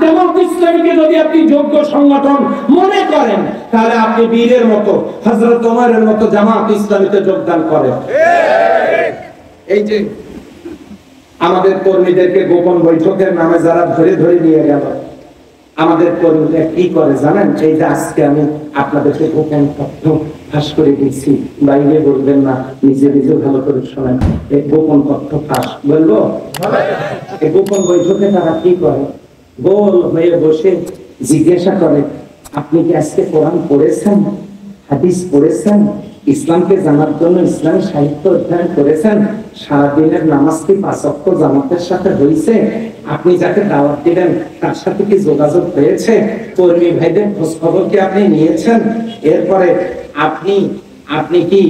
জামাত ইসলামীকে যদি আপনি যোগ্য সংগঠন মনে করেন, তাহলে আপনি বীরের মতো, হযরত ওমরের মতো জামাত ইসলামীতে যোগদান করেন। এই যে আমাদের কর্মীদেরকে গোপন বৈঠকের নামে যারা ধরে ধরে নিয়ে গেল, আমাদের কর্মীরা কি করে জানেন? এই যে আজকে আমি আপনাদেরকে গোপন তথ্য ফাঁস করে দিচ্ছি, বাইরে বলবেন না, নিজে নিজে ভালো করে শোনেন। এই গোপন তথ্য ফাঁস বলবো। এই গোপন বৈঠকে তারা কি করে? গোল হয়ে বসে জিজ্ঞাসা করে, আপনি কি আজকে কোরআন পড়েছেন, হাদিস পড়েছেন, ইসলামকে জানার জন্য ইসলামী সাহিত্য অধ্যয়ন করেছেন, সারাদিনের নামাজ কি 5 ওয়াক্ত জামাতের সাথে হয়েছে, আপনি যাকে দাওয়াত দিলেন তার সাথে কি যোগাযোগ হয়েছে, কর্মী ভাইদের খোঁজ খবর কি আপনি নিয়েছেন, এরপরে আপনি কি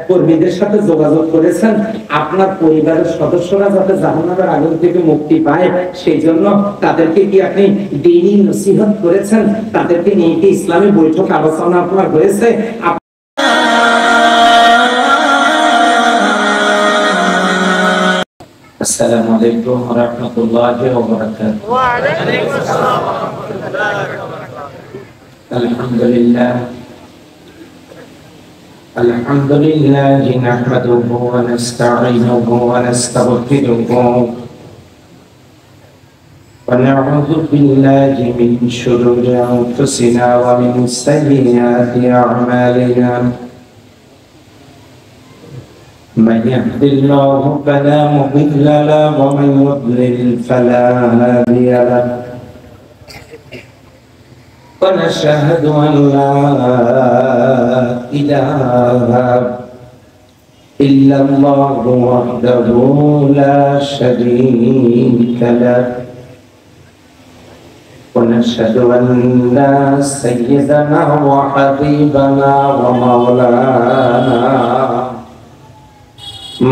কর্মীদের সাথে যোগাযোগ করেছেন, আপনার পরিবারের সদস্যরা যাতে জাহান্নামের আগুন থেকে মুক্তি পায় সেই জন্য তাদেরকে কি আপনি দ্বীনি নসিহত করেছেন, তাদেরকে নিয়ে কি ইসলামী বৈঠক আলোচনা আপনার হয়েছে? السلام عليكم ورحمة الله وبركاته. وعليكم السلام ورحمة الله وبركاته. الحمد لله نحمده ونستعينه ونستغفره ونعوذ بالله من شرور أنفسنا ومن سيئات أعمالنا. من يهد الله فلا مضل له ومن يضلل فلا هادي له. ونشهد أن لا إله إلا الله وحده لا شريك له. ونشهد أن سيدنا وحبيبنا ومولانا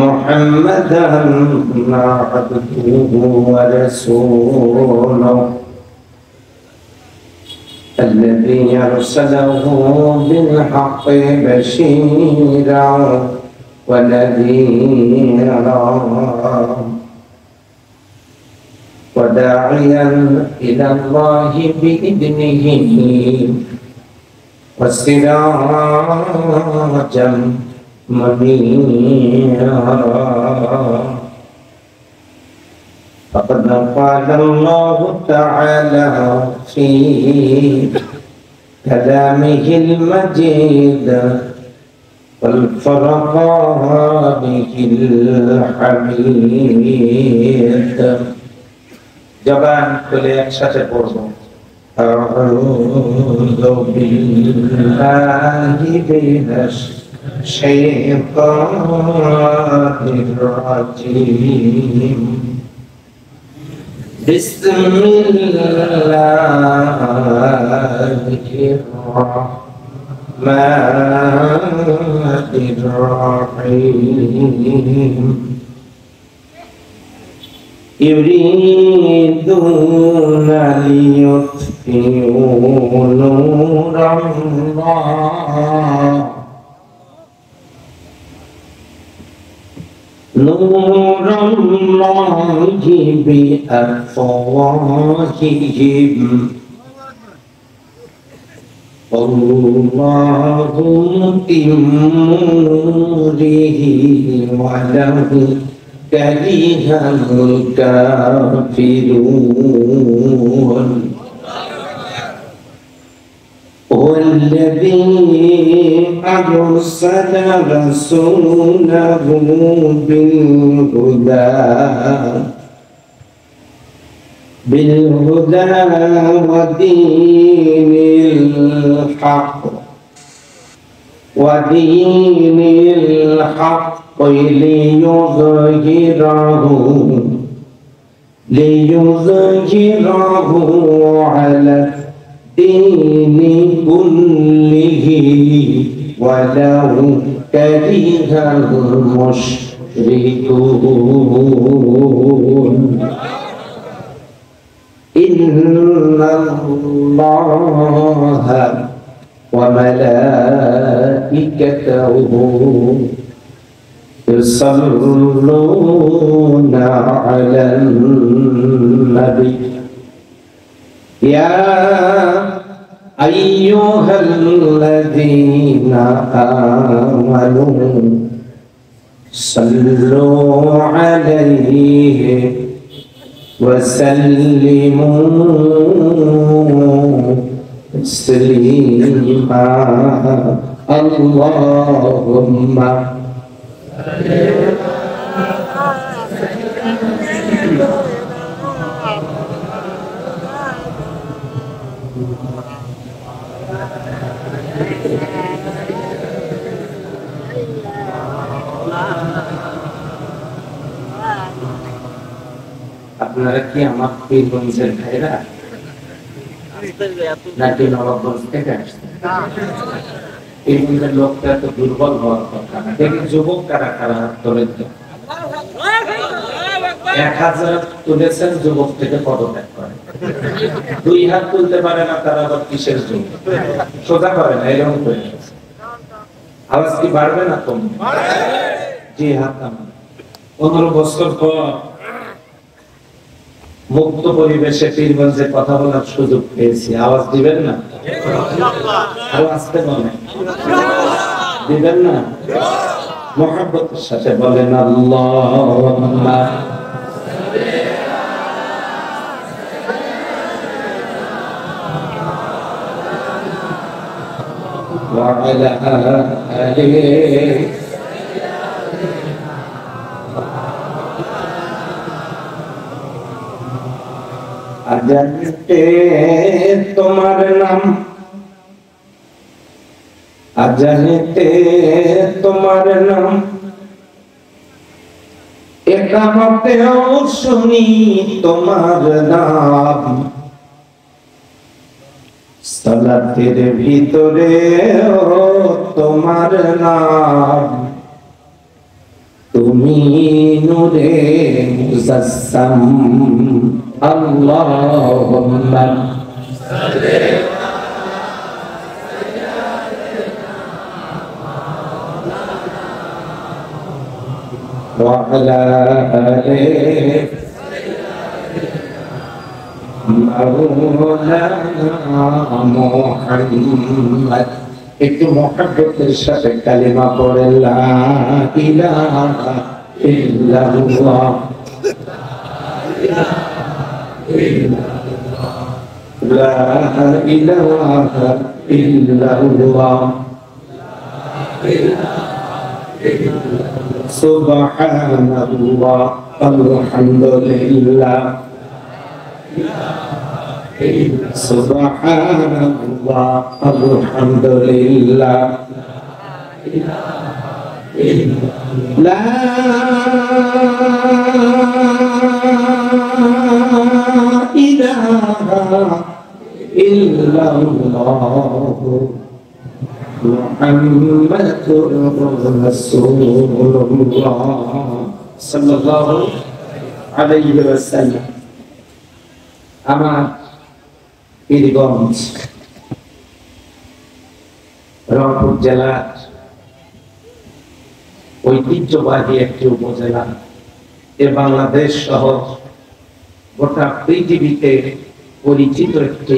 محمدا عبده ورسوله الذي أرسله بالحق بشيرا ونذيرا وداعيا إلى الله بإذنه وسراجا منيرا. فقد قال الله تعالى في كلامه المجيد والفرقانه الحميد. জবান খুলে একসাথে পড়ব। أعوذ بالله من الشيطان الرجيم. بسم الله الرحمن الرحيم. يريدون ليطفئوا نور الله بأفواههم والله متم نوره ولو كره الكافرون. هو الذي أرسل رسوله بالهدى ودين الحق ليظهره على الدين كله ولو كره المشركون. إن الله وملائكته يصلون على النبي ইয়া আইয়ুহাল্লাযীনা আমানু সাল্লু আলাইহি ওয়া সাল্লিমু তাসলিমা আল্লাহুম্মা আপনারা কি আমার পীরগঞ্জের ভাইরা নাকি নবাবগঞ্জ থেকে আসছেন? পীরগঞ্জের লোকটা তো দুর্বল হওয়ার কথা না। দেখি যুবক কারা কারা হাত তোলেন তো। 1000 তুলেছেন, যুবক থেকে পদত্যাগ করে। 2 হাত তুলতে পারে না, তারা আবার কিসের যুবক? সোজা করে না, এরকম করে গেছে। আওয়াজ কি বাড়বে না কমবে? জি হাত আমার 15 বছর পর মুক্ত পরিবেশে পীরগঞ্জে কথা বলার সুযোগ পেয়েছি। আওয়াজ দিবেন না? আরো আসতে বলেন, দিবেন না? মুহাব্বতের সাথে বলেন আল্লাহুম্মা ওয়া আলা আলিহি আজানতে তোমার নাম, আজানতে তোমার নাম, একামতেও শুনি তোমার নাম, সালাতের ভিতরে তোমার নাম, তুমি নূরে মুজাসসাম আল্লাহুম্মা ওয়া আলা আলিহি মাওলানা মুহাম্মদ। একটু মুহাব্বতের সাথে কালিমা পড়ে লা ইলাহা ইল্লাল্লাহ, লা ইলাহা ইল্লাল্লাহ, সুবহানাল্লাহ আলহামদুলিল্লাহ, সুবহানাল্লাহ আলহামদুলিল্লাহ, লা ইলাহা ইল্লাল্লাহ মুহাম্মাদুর রাসূলুল্লাহ সাল্লাল্লাহু আলাইহি ওয়াসাল্লাম। আমার পীরগঞ্জ রংপুর জেলার ঐতিহ্যবাহী একটি উপজেলা। এ বাংলাদেশ সহ গোটা পৃথিবীতে পরিচিত একটি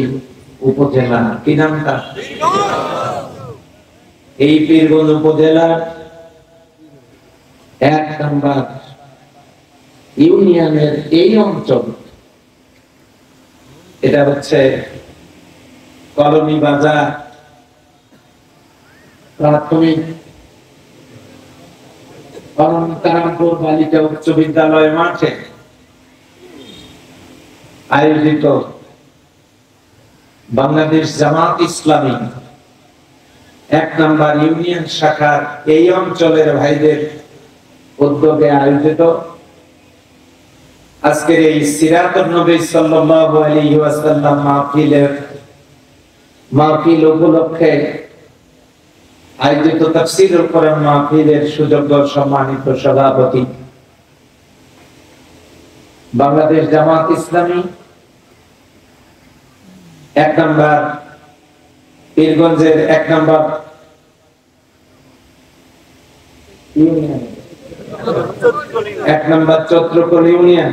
উপজেলা। কি নামটা? এই পীরগঞ্জ উপজেলার 1 নম্বর ইউনিয়নের এই অঞ্চল, এটা হচ্ছে কলোনি বাজার প্রাথমিক অনন্তরামপুর বালিকা উচ্চ বিদ্যালয় মাঠে আয়োজিত বাংলাদেশ জামাত ইসলামী 1 নম্বর ইউনিয়ন শাখার এই অঞ্চলের ভাইদের উদ্যোগে আয়োজিত আজকের এই সিরাতুন নবী সাল্লাল্লাহু আলাইহি ওয়াসাল্লাম মাহফিল উপলক্ষে আয়োজিত তাফসীরুল কোরআন মাহফিলের সুযোগ্য সম্মানিত সভাপতি বাংলাদেশ জামাত ইসলামী 1 নম্বর পীরগঞ্জের 1 নম্বর ইউনিয়ন 1 নম্বর চত্রকোল ইউনিয়ন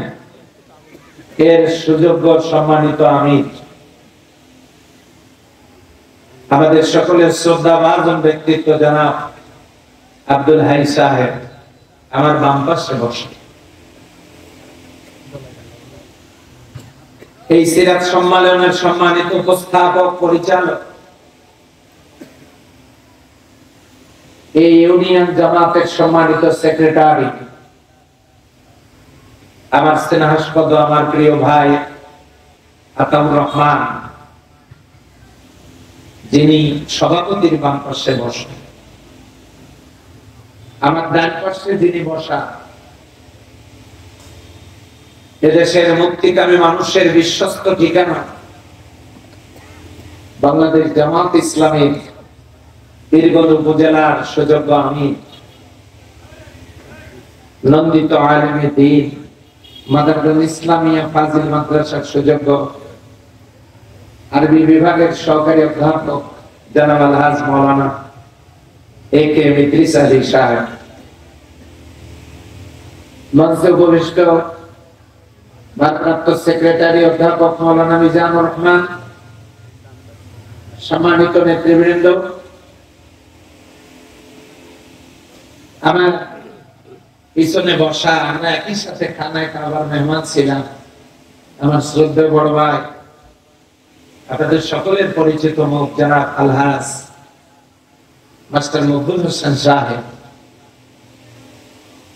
এর সুযোগ্য সম্মানিত আমির আমাদের সকলের শ্রদ্ধাভাজন ব্যক্তিত্ব জনাব আব্দুল হাই সাহেব আমার বাম পাশে বসে। এই সিরাত সম্মেলনের সম্মানিত উপস্থাপক পরিচালক, এই ইউনিয়ন জামাতের সম্মানিত সেক্রেটারি, আমার স্নেহাস্পদ আমার প্রিয় ভাই আতাউর রহমান, যিনি সভাপতির বাম পাশে বসেন, আমার ডান পাশে যিনি বসা, এদেশের মুক্তিকামী মানুষের বিশ্বস্ত ঠিকানা বাংলাদেশ জামাত ইসলামীর বীরগঞ্জ উপজেলার সুযোগ্য আমির, নন্দিত আলেমে দ্বীন মাদারুল ইসলামিয়া ফাজিল মাদ্রাসার সুযোগ্য আরবি বিভাগের সহকারী অধ্যাপক জনাব আলহাজ মাওলানা এ.কে. ইদ্রিস আলী সাহেব, মঞ্চে উপবিষ্ট ভারপ্রাপ্ত সেক্রেটারি অধ্যাপক মাওলানা মিজানুর রহমান, সম্মানিত নেতৃবৃন্দ, আমার পিছনে বসা, আমরা একই সাথে খানায় খাবার মেহমান ছিলাম, আমার শ্রদ্ধেয় বড় ভাই, আপনাদের সকলের পরিচিত মুখ জনাব আলহাজ মাস্টার মকবুল হোসেন সাহেব,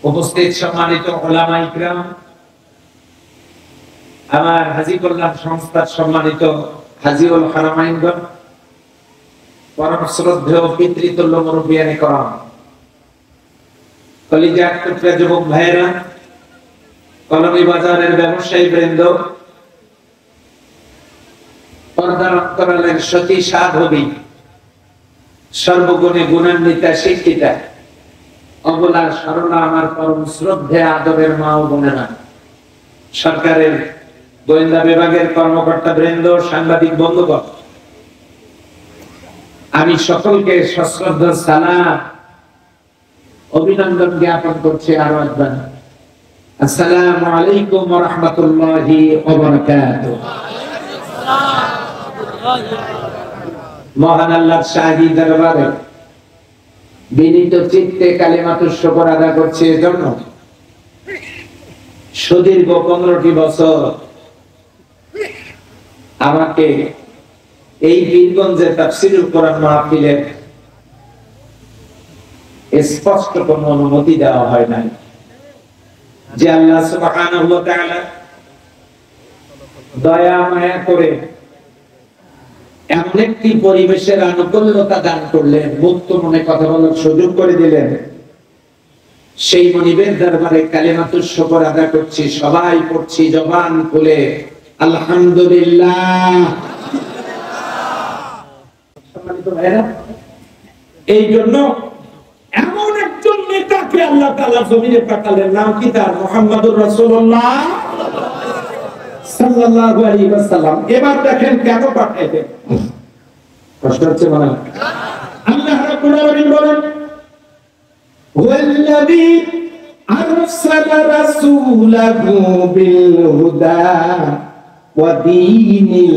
উপস্থিত সম্মানিত ওলামা ইকরাম, আমার হাজী কল্যাণ সংস্থার সম্মানিত হাজীউল হারামাইনগণ, পরম শ্রদ্ধেয় পিতৃতুল্য মুরব্বিয়ানে করম, কলিজার টুকরা যুবক ভাইয়েরা, কলমি বাজারের ব্যবসায়ী বৃন্দ, পর্দার অন্তরালের সতী সাধবী, সর্বগুণে গুণান্বিতা শিক্ষিতা, অবলা সরলা আমার পরম শ্রদ্ধে আদরের মা ও বোনেরা, সরকারের গোয়েন্দা বিভাগের কর্মকর্তা বৃন্দ, সাংবাদিক বন্ধুগণ, আমি সকলকে সশ্রদ্ধ সালাম অভিনন্দন জ্ঞাপন করছি আরো একবার। আসসালামু আলাইকুম ওয়া রাহমাতুল্লাহি ওয়া বারাকাতুহু। মহান আল্লাহর শাহী দরবারে বিনীত চিত্তে কালিমাতুশ শুকর আদা করছি এজন্য সুদীর্ঘ 15টি বছর আমাকে এই বীরগঞ্জে তাফসীরুল কোরআন মাহফিলের স্পষ্ট কোন অনুমতি দেওয়া হয় নাই, যে আল্লাহ সুবহানাহু ওয়া তাআলা দয়া মায়া করে এমন একটি পরিবেশের আনুকূল্যতা দান করলেন, মুক্ত মনে কথা বলার সুযোগ করে দিলেন, সেই মনিবের দরবারে কালিমাতুশ শুকর আদা করছি, সবাই পড়ছি জবান খুলে আলহামদুলিল্লাহ। সম্মানিত ভাইরা, এই জন্য এমন একজন নেতাকে আল্লাহ তাআলা জমিনে পাঠালেন, নাম কি তার? মুহাম্মদুর রাসূলুল্লাহ সাল্লাল্লাহু আলাইহি ওয়াসাল্লাম। এবার দেখেন কেন পাঠাইলেন, কষ্ট হচ্ছে মানে আল্লাহ রাব্বুল আলামিন বলেন, হুয়াল্লাযী আরসালা রাসূলাহু বিল হুদা ওয়া দীনিল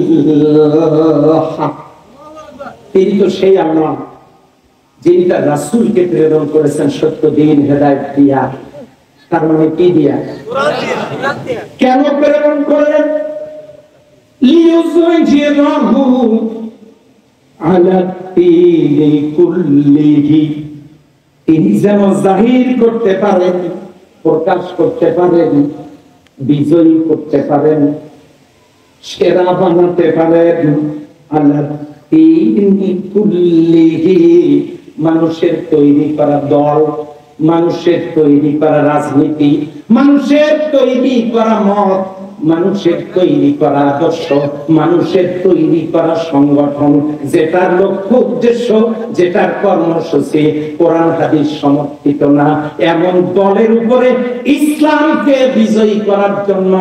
হক। তিনি তো সেই আল্লাহ যিনি তার রাসূলকে প্রেরণ করেছেন সত্য দ্বীন হেদায়েত দিয়া। তার মানে কি দিয়া? কেন প্রেরণ করলেন? লিইউযহিরাহু আলা দ্বীনি কুল্লিহি, তিনি যেন জাহির করতে পারেন, প্রকাশ করতে পারেন, বিজয়ী করতে পারেন, সেরা বানাতে পারেন আলা দ্বীনি কুল্লিহি, মানুষের তৈরি করা দল, মানুষের তৈরি করা রাজনীতি, মানুষের তৈরি করা মত, মানুষের তৈরি করা আদর্শ, মানুষের তৈরি করা সংগঠন, যেটার লক্ষ্য উদ্দেশ্য, যেটার কর্মসূচি কোরআন হাদিস সমর্থিত না, এমন দলের উপরে ইসলামকে বিজয়ী করার জন্য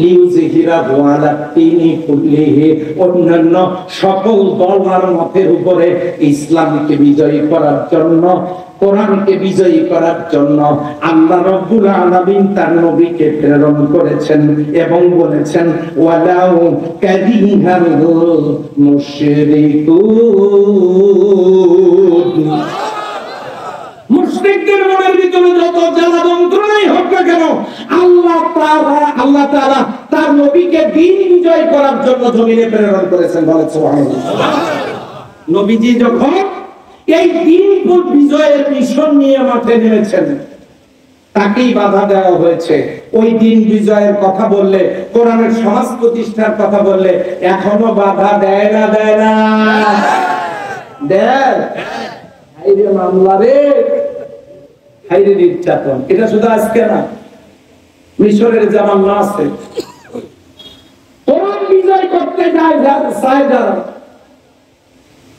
লিইউযহিরাহু আলা দ্বীনি কুল্লিহি, অন্যান্য সকল দল আর মতের উপরে ইসলামকে বিজয়ী করার জন্য কোরআনকে বিজয়ী করার জন্য আল্লাহ রাব্বুল আলামিন তার নবীকে প্রেরণ করেছেন এবং বলেছেন ওয়ালাউ কাদিহাল মুশরিকুন। মুশরিকদের মনের ভিতরে যত জ্বালা যন্ত্রণাই হোক না কেন, আল্লাহ তাআলা তার নবীকে দ্বীন বিজয় করার জন্য জমিনে প্রেরণ করেছেন। বলেন সুবহানাল্লাহ। নবীজি যখন এই দ্বীন বিজয়ের মিশন নিয়ে মাঠে নেমেছেন, তাকেই বাধা দেওয়া হয়েছে। ওই দ্বীন বিজয়ের কথা বললে, কোরআনের সমাজ প্রতিষ্ঠার কথা বললে এখনো বাধা দেয় না? দেয় না? দেয়। হাইরে মামলা রে, হাইরে নির্যাতন। এটা শুধু আজকে না, মিশরের জামানা আছে। কোরআন বিজয় করতে যায় যারা,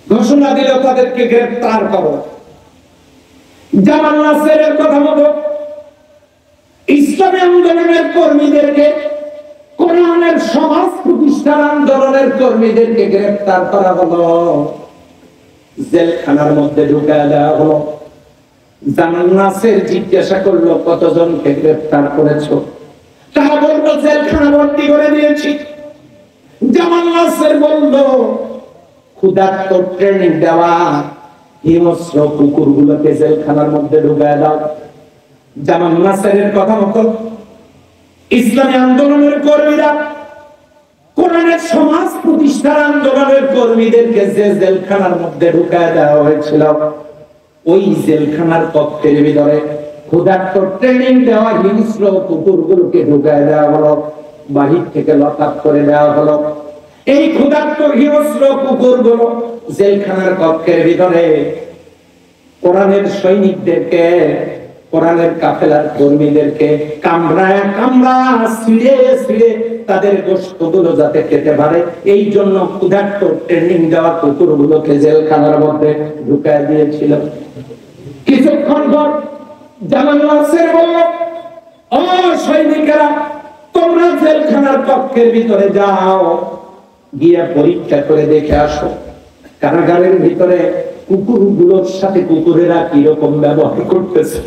ঘোষণা দিল তাদেরকে গ্রেফতার করো। জামাল নাসেরের কথা মতো ইসলামী আন্দোলনের কর্মীদেরকে, কোরআনের সমাজ প্রতিষ্ঠার আন্দোলনের কর্মীদেরকে গ্রেফতার করা হলো, জেলখানার মধ্যে ঢুকায় দেওয়া হলো। জামাল নাসের জিজ্ঞাসা করলো কতজনকে গ্রেফতার করেছো? তারা বললো জেলখানা ভর্তি করে দিয়েছি। জামাল নাসের বললো ক্ষুধার্ত ট্রেনিং দেওয়া হিংস্র কুকুরগুলোকে জেলখানার মধ্যে ঢুকায় দাও। জামাল নাসেরের কথা মতো ইসলামী আন্দোলনের কর্মীরা, কোরআনের সমাজ প্রতিষ্ঠার আন্দোলনের কর্মীদেরকে যে জেলখানার মধ্যে ঢুকায় দেওয়া হয়েছিল, ওই জেলখানার কক্ষের ভিতরে ক্ষুধার্ত ট্রেনিং দেওয়া হিংস্র কুকুরগুলোকে ঢুকায় দেওয়া হলো, বাহির থেকে লকআপ করে দেওয়া হলো। এই ক্ষুধার্ত হিংস্র কুকুরগুলো জেলখানার কক্ষের ভিতরে কোরআনের সৈনিকদেরকে, কোরআনের কাফেলার কর্মীদেরকে কামড়ায় ছিঁড়ে ছিঁড়ে তাদের গোশতগুলো যাতে খেতে পারে, এই জন্য ক্ষুধার্ত ট্রেনিং দেওয়া কুকুরগুলোকে জেলখানার মধ্যে ঢুকায় দিয়েছিল। কিছুক্ষণ পর জামাল নাসের বলল, ও সৈনিকেরা, তোমরা জেলখানার কক্ষের ভিতরে যাও, গিয়ে পরীক্ষা করে দেখে আসো কারাগারের ভিতরে কুকুরগুলোর সাথে কুকুরেরা কিরকম ব্যবহার করতেছে।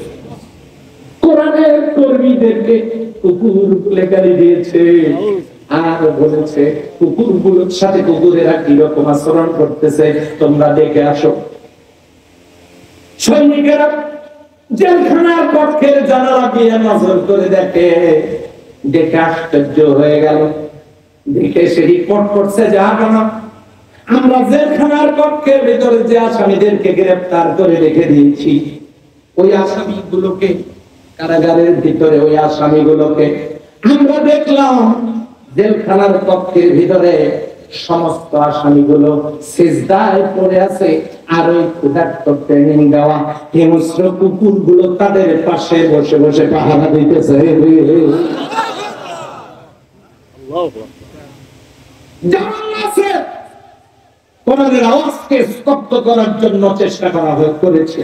কোরআনের কর্মীদেরকে কুকুর বলে গালি দিয়েছে, আর বলেছে কুকুরগুলোর সাথে কুকুরেরা কিরকম আচরণ করতেছে, তোমরা দেখে আসো। সৈনিকেরা জেলখানার কক্ষের জানালা দিয়ে নজর করে দেখে, দেখে আশ্চর্য হয়ে গেল। দেখে সে রিপোর্ট করছে, যাবে না, আমরা জেলখানার কক্ষের ভিতরে যে আসামিদেরকে গ্রেফতার করে রেখে দিয়েছি, ওই আসামিগুলোকে কারাগারের ভিতরে, ওই আসামিগুলোকে আমরা দেখলাম জেলখানার কক্ষের ভিতরে সমস্ত আসামিগুলো সিজদায় পড়ে আছে, আর ওই ক্ষুধার্ত ট্রেনিং দেওয়া হিংস্র কুকুরগুলো তাদের পাশে বসে বসে পাহারা দিতেছে। জামাল নাসের কোরআনের আওয়াজকে স্তব্ধ করার জন্য চেষ্টা করেছে।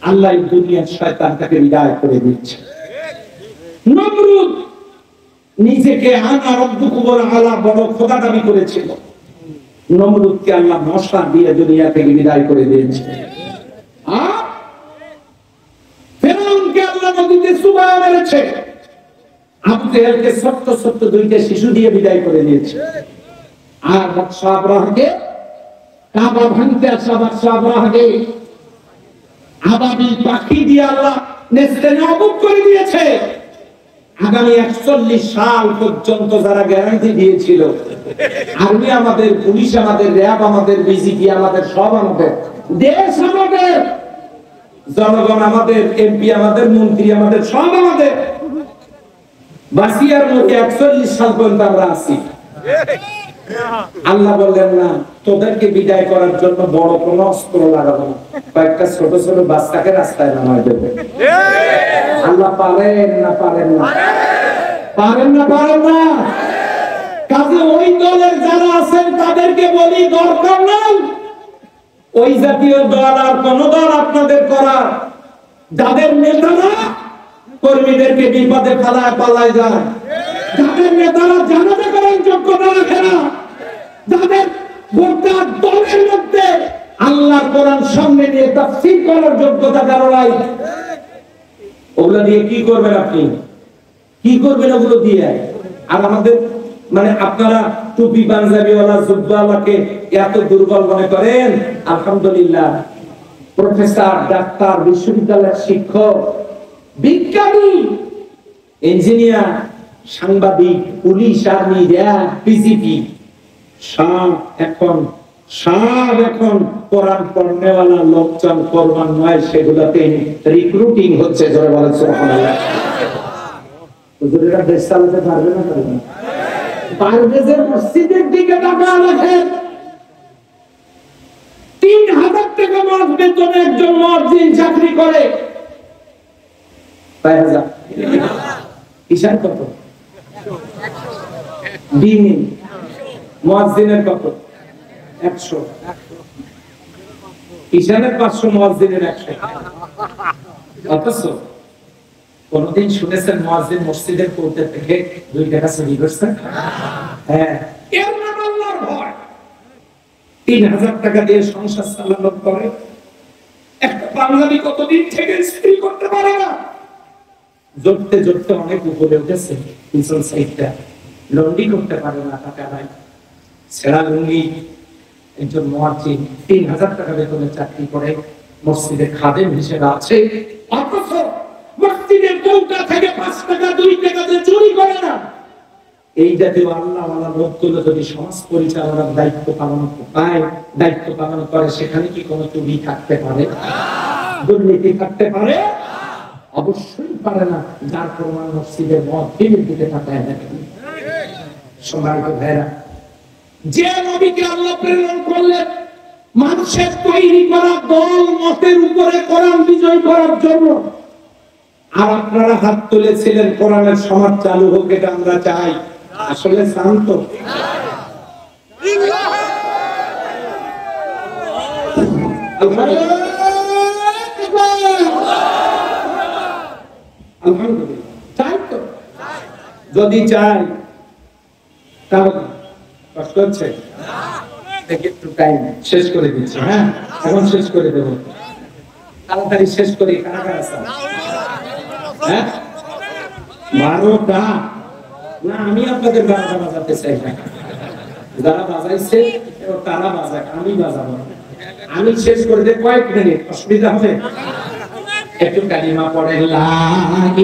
আল্লাহ দুনিয়ার শয়তানটাকে বিদায় করে দিচ্ছে। নমরুদ নিজেকে আনা রব্বুকুম আলা বড় খোদা দাবি করেছিল। নমরুদকে আল্লাহ মশা দিয়ে দুনিয়া থেকে বিদায় করে দিয়েছে। আর ফেরাউনকে আল্লাহ নদীতে চুবায় মেরেছে। আবু জেহেলকে ছোট্ট ছোট্ট দুইটা শিশু দিয়ে বিদায় করে দিয়েছে। আর বাদশা আবরাহকে কাবা ভাঙতে আসা বাদশা আবরাহকে আবাবিল পাখি দিয়ে আল্লাহ নেস্তে নাবুদ করে দিয়েছে। আগামী 41 সাল পর্যন্ত যারা গ্যারান্টি দিয়েছিল, আর্মি আমাদের, পুলিশ আমাদের, র্যাব আমাদের, বিজিবি আমাদের, সব আমাদের, দেশ আমাদের, জনগণ আমাদের, এমপি আমাদের, মন্ত্রী আমাদের, সব আমাদের, বাসিয়ার মধ্যে 41 সাল পর্যন্ত আমরা আছি। আল্লাহ বললেন না, তোদেরকে বিদায় করার জন্য বড় কোন অস্ত্র লাগাবো না, কয়েকটা ছোট ছোট বাচ্চাকে রাস্তায় নামায় দেবে। আল্লাহ পারেন না? পারেন না? পারেন না? পারেন না? কাজে ওই দলের যারা আছেন তাদেরকে বলি, দরকার নাই ওই জাতীয় দল আর কোন দল আপনাদের করার। যাদের নেতারা কর্মীদেরকে বিপদে ফেলায় পালায় যায়, যাদের নেতারা জানাতে করেন যোগ্যতা রাখে না, যাদের গোটা দলের মধ্যে আল্লাহর কোরআন সামনে নিয়ে তাফসীর করার যোগ্যতা কারো নাই। ওগুলা দিয়ে কি করবেন আপনি? কি করবেন ওগুলো দিয়ে? আর আমাদের মানে আপনারা টুপি পাঞ্জাবিওয়ালা জুব্বাওয়ালাকে এত দুর্বল মনে করেন। আলহামদুলিল্লাহ, প্রফেসর, ডাক্তার, বিশ্ববিদ্যালয়ের শিক্ষক, বিজ্ঞানী, ইঞ্জিনিয়ার, সাংবাদিক, পুলিশ, আর্মি, র্যাব, বিজিবি সব এখন কোরআন পড়নেওয়ালা লোকজন কোরবান নয়, সেগুলোতে রিক্রুটিং হচ্ছে। যারা বলেন সুবহানাল্লাহ। হুজুরেরা দেশ চালাতে পারবে না? পারবে না। পারভেজের মসজিদের দিকে টাকা রাখেন। 3000 টাকা মাস বেতনে একজন মুয়াজ্জিন চাকরি করে। 5000 ঈশান কত? দিন মুয়াজ্জিনের কত? 100। ঈশানের 500, মুয়াজ্জিনের 100। অথচ কোনদিন শুনেছেন মুয়াজ্জিন মসজিদের কোর্টে থেকে 2 টাকা চুরি করছে? হ্যাঁ, এর নাম আল্লাহর ভয়। 3000 টাকা দিয়ে সংসার চালানো করে। একটা বাঙালি কতদিন থেকে স্ত্রী করতে পারে না? জড়তে জড়তে অনেক উপরে উঠেছে, পিছন সাইডটা লন্ডি করতে পারে না, টাকা নাই। ছেঁড়া লুঙ্গি একজন মুয়াজ্জিন 3000 টাকা বেতনে চাকরি করে, মসজিদে খাদেম হিসেবে আছে। অথচ মসজিদের কৌটা থেকে 5 টাকা 2 টাকা দিয়ে চুরি করে না। এই জাতীয় আল্লাহওয়ালা লোকগুলো যদি সমাজ পরিচালনার দায়িত্ব পালন করে, সেখানে কি কোনো চুরি থাকতে পারে? দুর্নীতি থাকতে পারে? অবশ্যই পারে না। যার প্রমাণ মসজিদের মুয়াজ্জিনের দিকে তাকায় দেখেন। সম্মানিত ভাইরা, যে নবীকে আল্লাহ প্রেরণ করলেন মানুষের তৈরি করা দল মতের উপরে কোরআন বিজয় করার জন্য, আর আপনারা হাত তুলেছিলেন কোরআনের সমাজ চালু হোক, এটা আমরা চাই। আসলে শান্ত আলহামদুলিল্লাহ চাই তো। যদি চাই তাহলে কষ্ট হচ্ছে, একটু টাইম শেষ করে দিচ্ছি। হ্যাঁ, এখন শেষ করে দেবো, তাড়াতাড়ি শেষ করি। কারা আছে? হ্যাঁ, 12টা না, আমি আপনাদের গানটা বাজাতে চাই না। যারা বাজাইছে তারা বাজাক, আমি বাজাবো। আমি শেষ করে দেব কয়েক মিনিট, অসুবিধা হবে? একটু কালিমা পড়ে, লা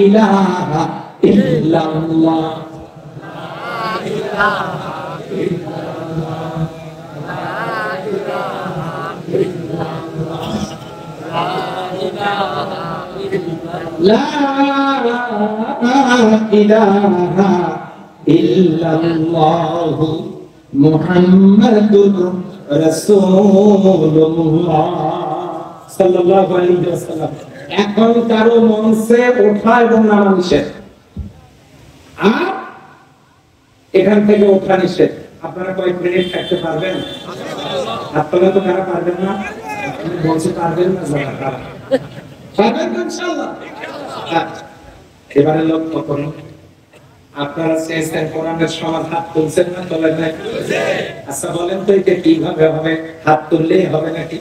ইলাহা ইল্লাল্লাহ, লা ইলাহা ইল্লাল্লাহ, লা ইলাহা ইল্লাল্লাহ, লা ইলাহা ইল্লাল্লাহ মুহাম্মাদুর রাসূলুল্লাহ সাল্লাল্লাহু আলাইহি ওয়াসাল্লাম। এখন কারো মঞ্চে ওঠা এবং নামা নিষেধ, আর এখান থেকে ওঠা নিষেধ। আপনারা কয়েক মিনিট থাকতে পারবেন? আপনারা তো কারা পারবেন না? মঞ্চে পারবেন না? পারবেন তো ইনশাআল্লাহ। এবারে লক্ষ্য করুন, আপনারা চেয়েছেন কোরআনের সমাজ, হাত তুলছেন না? তোলেন নাই? আচ্ছা বলেন তো, এটা কিভাবে হবে? হাত তুললেই হবে নাকি?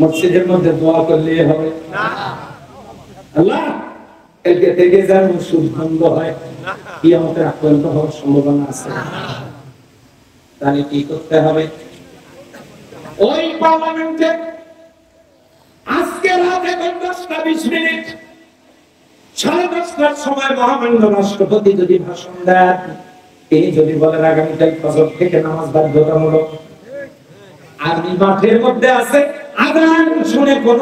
মসজিদের মধ্যে দোয়া করলেই হবে? আল্লাহ একে থেকে যেন সুদ বন্ধ হয়, কিয়ামতের আক্রান্ত হওয়ার সম্ভাবনা আছে। তাহলে কি করতে হবে? ওই পার্লামেন্টে আজকে রাত 10:20 10:30 সময় মহামান্য রাষ্ট্রপতি যদি ভাষণ দেন, তিনি যদি বলেন আগামীকাল ফজর থেকে নামাজ বাধ্যতামূলক, আর্মি মাঠের মধ্যে আছে, আযান শুনে কোন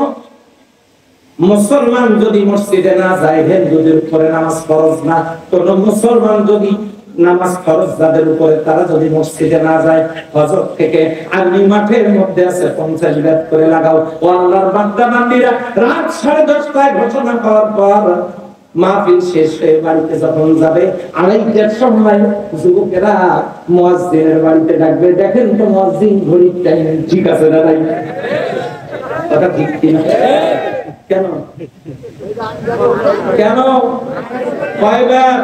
মুসলমান যদি মসজিদে না যায়, হিন্দুদের উপরে নামাজ ফরজ না, কোন মুসলমান যদি নামাজ ফরজ যাদের উপরে, তারা যদি মসজিদে না যায়, ফজর থেকে আর্মি মাঠের মধ্যে আছে, 50 বেত করে লাগাও। ও আল্লাহর বান্দা বান্দীরা, রাত 10:30টায় ঘোষণা করার পর মাহফিল শেষ হয়ে বাড়িতে যখন যাবে, 2:30টার সময় যুবকেরা মুয়াজ্জিনের বাড়িতে ডাকবে, দেখেন তো মুয়াজ্জিন ঘড়ির টাইম ঠিক আছে না? নাই কথা ঠিক কিনা? কেন কেন? কয়বার?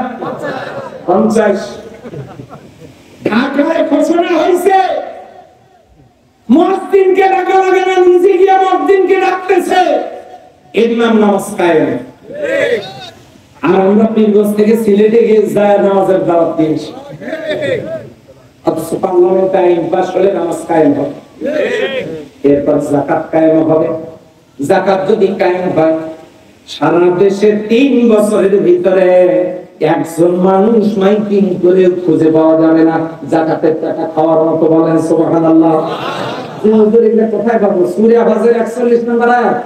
50। ঢাকায় ঘোষণা হয়েছে মুয়াজ্জিনকে ডাকা লাগে না, নিজে গিয়ে মুয়াজ্জিনকে ডাকতেছে, এর নাম নামাজ কায়েম। আর আমরা পীরগঞ্জ থেকে সিলেটে গিয়ে যায় নামাজের দাওয়াত দিয়েছি, অথচ পার্লামেন্টে আইন পাস হলে নামাজ কায়েম হবে, এরপর যাকাত কায়েম হবে। যাকাত যদি কায়েম হয়, সারা দেশে 3 বছরের ভিতরে একজন মানুষ মাইকিং করে খুঁজে পাওয়া যাবে না যাকাতের টাকা খাওয়ার মতো। বলেন সুবহানাল্লাহ। কোথায় পাবো? সূরা হজের 41 নম্বর আয়াত,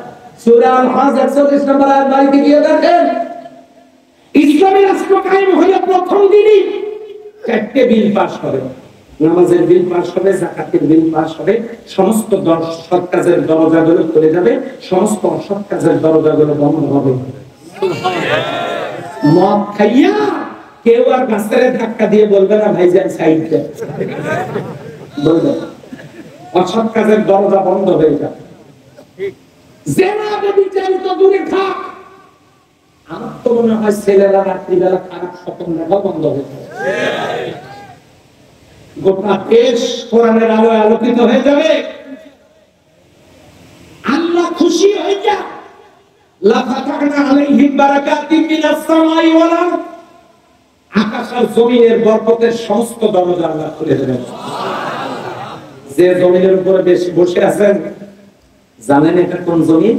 সূরা আল হজ 41 নম্বর আয়াত বাড়িতে গিয়ে দেখেন। ইসলামী রাষ্ট্র কায়েম হলে প্রথম দিনই 4টে বিল পাস হবে, নামাজের বিল পাস হবে, যাকাতের বিল পাস হবে, সমস্ত সৎ কাজের দরজাগুলো খুলে যাবে, সমস্ত অসৎ কাজের দরজাগুলো বন্ধ হবে। মদ খাইয়া কেউ আর গাছের ধাক্কা দিয়ে বলবে না ভাইজান সাইড দেন, বলবে অসৎ কাজের দরজা বন্ধ হয়ে যাবে। জেনা ব্যভিচারিত দূরে থাক। আমার তো মনে হয় ছেলেরা রাত্রিবেলা খারাপ স্বপ্ন দেখা বন্ধ হয়ে যাবে, গোটা দেশ কোরআনের আলোয় আলোকিত হয়ে যাবে, আল্লাহ খুশি হয়ে যায়। লা ফাতাহনা আলাইহিম বারাকাতিন মিনাস সামাই ওয়াল আরদ, আকাশ আর জমিনের বরকতের সমস্ত দরজা আল্লাহ খুলে দেবেন। যে জমিনের উপরে বসে আছেন, জানেন এটা কোন জমিন?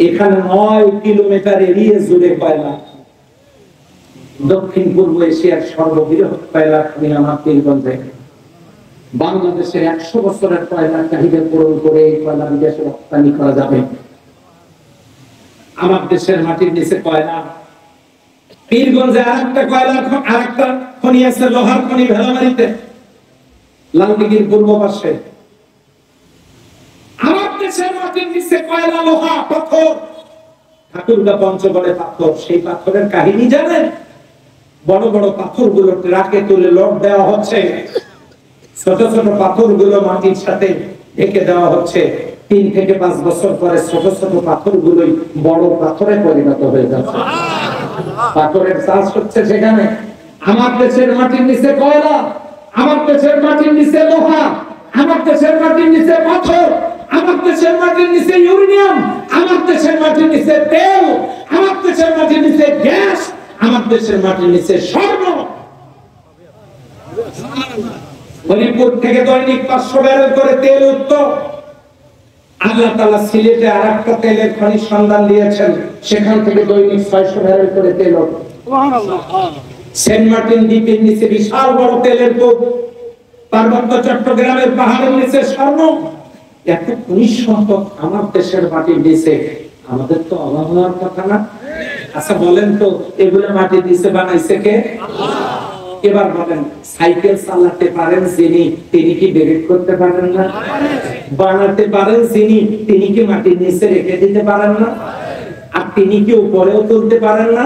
এখানে 9 কিলোমিটার এরিয়া জুড়ে কয়লা। দক্ষিণ পূর্ব এশিয়ার সর্ববৃহৎ কয়লা খনি আমার পীরগঞ্জে। বাংলাদেশের 100 বছরের কয়লা চাহিদা পূরণ করে এই কয়লা বিদেশে রপ্তানি করা যাবে। আমার দেশের মাটির নিচে কয়লা। পীরগঞ্জে আরেকটা খনি আছে, লোহার খনি ভেলামারিতে, লালদিঘির পূর্ব পাশে। আমার দেশের মাটির নিচে কয়লা, লোহা, পাথর, ঠাকুরগা পঞ্চগড়ে পাথর। সেই পাথরের কাহিনী জানেন? বড় বড় পাথরগুলো ট্রাকে তুলে লোড দেওয়া হচ্ছে, ছোট ছোট পাথরগুলো মাটির সাথে ঢেকে দেওয়া হচ্ছে। 3 থেকে 5 বছর পরে ছোট ছোট পাথরগুলোই বড় পাথরে পরিণত হয়ে যাচ্ছে। পাথরের চাষ হচ্ছে সেখানে। আমার দেশের মাটির নিচে কয়লা, আমার দেশের মাটির নিচে লোহা, আমার দেশের মাটির নিচে পাথর, আমার দেশের মাটির নিচে ইউরেনিয়াম, আমার দেশের মাটির নিচে তেল, আমার দেশের মাটির নিচে গ্যাস, আমার দেশের মাটির নিচে স্বর্ণ। হরিপুর থেকে দৈনিক 500 ব্যারেল করে তেল উঠতো। আল্লাহ তাআলা সিলেটে আরেকটা তেলের খনির সন্ধান দিয়েছেন, সেখান থেকে দৈনিক 600 ব্যারেল করে তেল উঠতো। সুবহানাল্লাহ। সেন্ট মার্টিন দ্বীপের নিচে বিশাল বড় তেলের কূপ, পার্বত্য চট্টগ্রামের পাহাড়ের নিচে স্বর্ণ। এত খনিজ সম্পদ আমার দেশের মাটির নিচে, আমাদের তো অভাব হওয়ার কথা না? আচ্ছা বলেন তো, এগুলো মাটির নিচে বানাইছে কে? আল্লাহ। এবার বলেন, সাইকেল চালাতে পারেন যিনি, তিনি কি ব্রেক করতে পারেন না? বানাতে পারেন যিনি, তিনি কি মাটির নিচে রেখে দিতে পারেন না? আর তিনি কি উপরেও তুলতে পারেন না?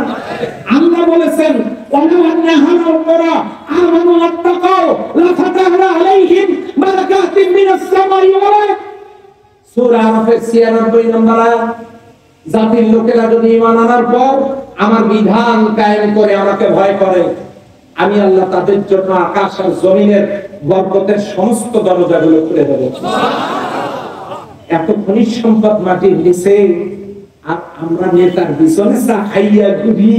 আল্লাহ বলেছেন, ওয়ালাউ আন্নাহুম ক্বারা আমানু ওয়াত্তাকাউ লাফাতাহনা আলাইহিম বারাকাতিন মিনাস সামাই ওয়াল আরদ। সূরা আরাফের 96 নম্বর আয়াত। জাতির লোকেরা যদি ঈমান আনার পর আমার বিধান কায়েম করে আমাকে ভয় করে, আমি আল্লাহ তাদের জন্য আকাশ আর জমিনের বরকতের সমস্ত দরজাগুলো খুলে দেব। এত খনিজ সম্পদ মাটির নিচে, আর আমরা নেতার পিছনে চা খাইয়া ঘুরি।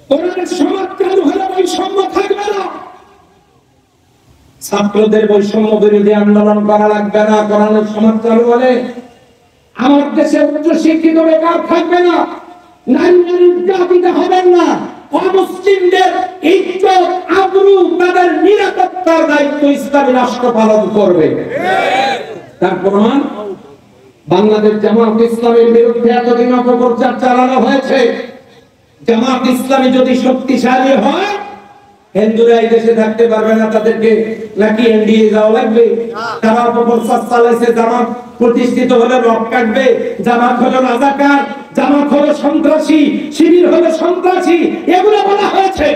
কোরআনের সমাজ চালু হলে বৈষম্য থাকবে না। ছাত্রদের বৈষম্য বিরোধী আন্দোলন করা লাগবে না। কোরআনের সমাজ চালু হলে আমার দেশে উচ্চ শিক্ষিত বেকার থাকবে না, নারী নির্যাতিত হবেন না, অমুসলিমদের ইজ্জত আবরু তাদের নিরাপত্তার দায়িত্ব ইসলামী রাষ্ট্র পালন করবে। তার প্রমাণ বাংলাদেশ জামাত ইসলামের বিরুদ্ধে এতদিন অপপ্রচার চালানো হয়েছে। জামাত ইসলামী যদি শক্তিশালী হয়, হিন্দুরা এই দেশে থাকতে পারবে না, তাদেরকে নাকি এনডিএ যাওয়া লাগবে। তারা অপপ্রচার চালাইছে, জামাত প্রতিষ্ঠিত হলে রক কাটবে, জামাত হলো রাজাকার, জামাত হলো সন্ত্রাসী, শিবির হলো সন্ত্রাসী, এগুলো বলা হয়েছে।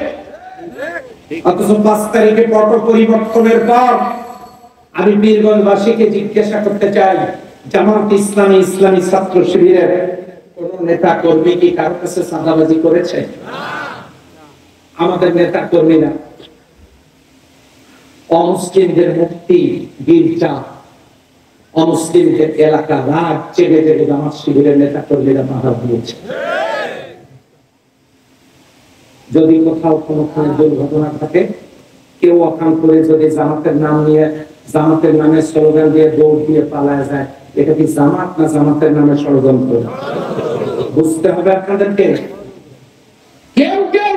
অথচ 5 তারিখে পট পরিবর্তনের পর আমি পীরগঞ্জবাসীকে জিজ্ঞাসা করতে চাই, জামাত ইসলামী, ইসলামী ছাত্র শিবিরের কোন নেতা কর্মী কি কারো কাছে চাঁদাবাজি করেছে? আমাদের নেতা কর্মীরা অমুসলিমদের মুক্তি গির্জা, অমুসলিমদের এলাকা রাত জেগে জেগে জামাত শিবিরের নেতা কর্মীরা বাধা দিয়েছে। যদি কোথাও কোনোখানে দুর্ঘটনা থাকে, কেউ অকাম করে যদি জামাতের নাম নিয়ে, জামাতের নামে স্লোগান দিয়ে দৌড় দিয়ে পালায় যায়, এটা কি জামাত না জামাতের নামে ষড়যন্ত্র? বুঝতে হবে আপনাদেরকে। কেউ কেউ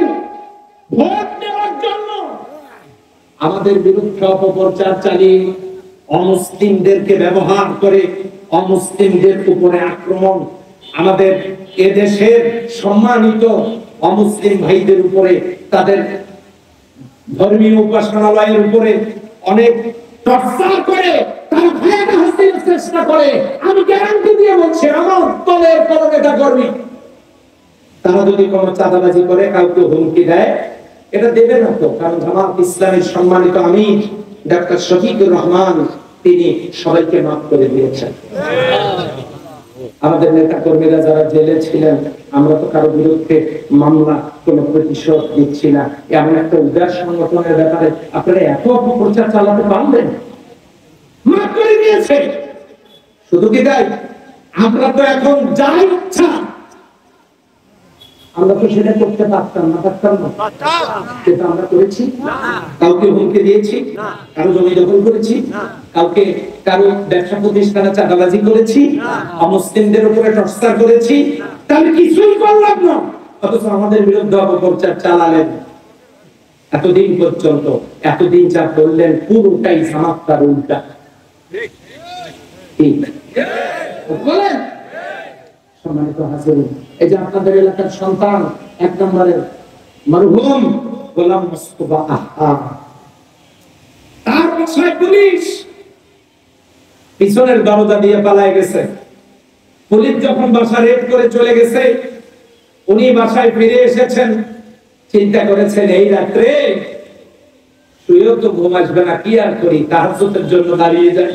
ভোট নেওয়ার জন্য আমাদের বিরুদ্ধে অপপ্রচার চালিয়ে অমুসলিমদেরকে ব্যবহার করে অমুসলিমদের উপরে আক্রমণ, আমাদের এদেশের সম্মানিত অমুসলিম ভাইদের উপরে, তাদের ধর্মীয় উপাসনালয়ের উপরে অনেক টর্চার করে, তারা ভয়ানক হাসির চেষ্টা করে। আমি গ্যারান্টি দিয়ে বলছি, আমার দলের কোন নেতা কর্মী তারা যদি কোনো চাঁদাবাজি করে, কাউকে হুমকি দেয়, এটা দেবে না তো। কারণ জামাত ইসলামের সম্মানিত আমির ডাক্তার শফিকুর রহমান তিনি সবাইকে মাফ করে দিয়েছেন। আমাদের নেতা কর্মীরা যারা জেলে ছিলেন, আমরা তো কারো বিরুদ্ধে মামলা কোনো প্রতিশোধ দিচ্ছি না। এমন একটা উদার সংগঠনের ব্যাপারে আপনারা এত অপপ্রচার চালাতে পারলেন, মাফ করে দিয়েছে। শুধু কি তাই? আমরা তো এখন যা ইচ্ছা আমরা তো সেটা করতে পারতাম না, সেটা আমরা করেছি। কাউকে হুমকি দিয়েছি, কারো জমি দখল করেছি, কাউকে কারো ব্যবসা প্রতিষ্ঠানে চাঁদাবাজি করেছি, অমুসলিমদের উপরে টর্চার করেছি, তাহলে কিছুই করলাম না। অথচ আমাদের বিরুদ্ধে অপপ্রচার চালালেন এতদিন পর্যন্ত। এতদিন যা বললেন পুরোটাই জামাত তার উল্টা। ঠিক বলেন? সম্মানিত হাজির, এই যে আপনাদের এলাকার সন্তান 1 নম্বরের মরহুম গোলাম মোস্তফা আহমদ, তার বাসায় পুলিশ পিছনের দরজা দিয়ে পালায় গেছে। পুলিশ যখন বাসা রেড করে চলে গেছে, উনি বাসায় ফিরে এসেছেন। চিন্তা করেছেন এই রাত্রে শুয়েও তো ঘুম আসবে না, কি আর করি, তাহাজ্জুদের জন্য দাঁড়িয়ে যাই।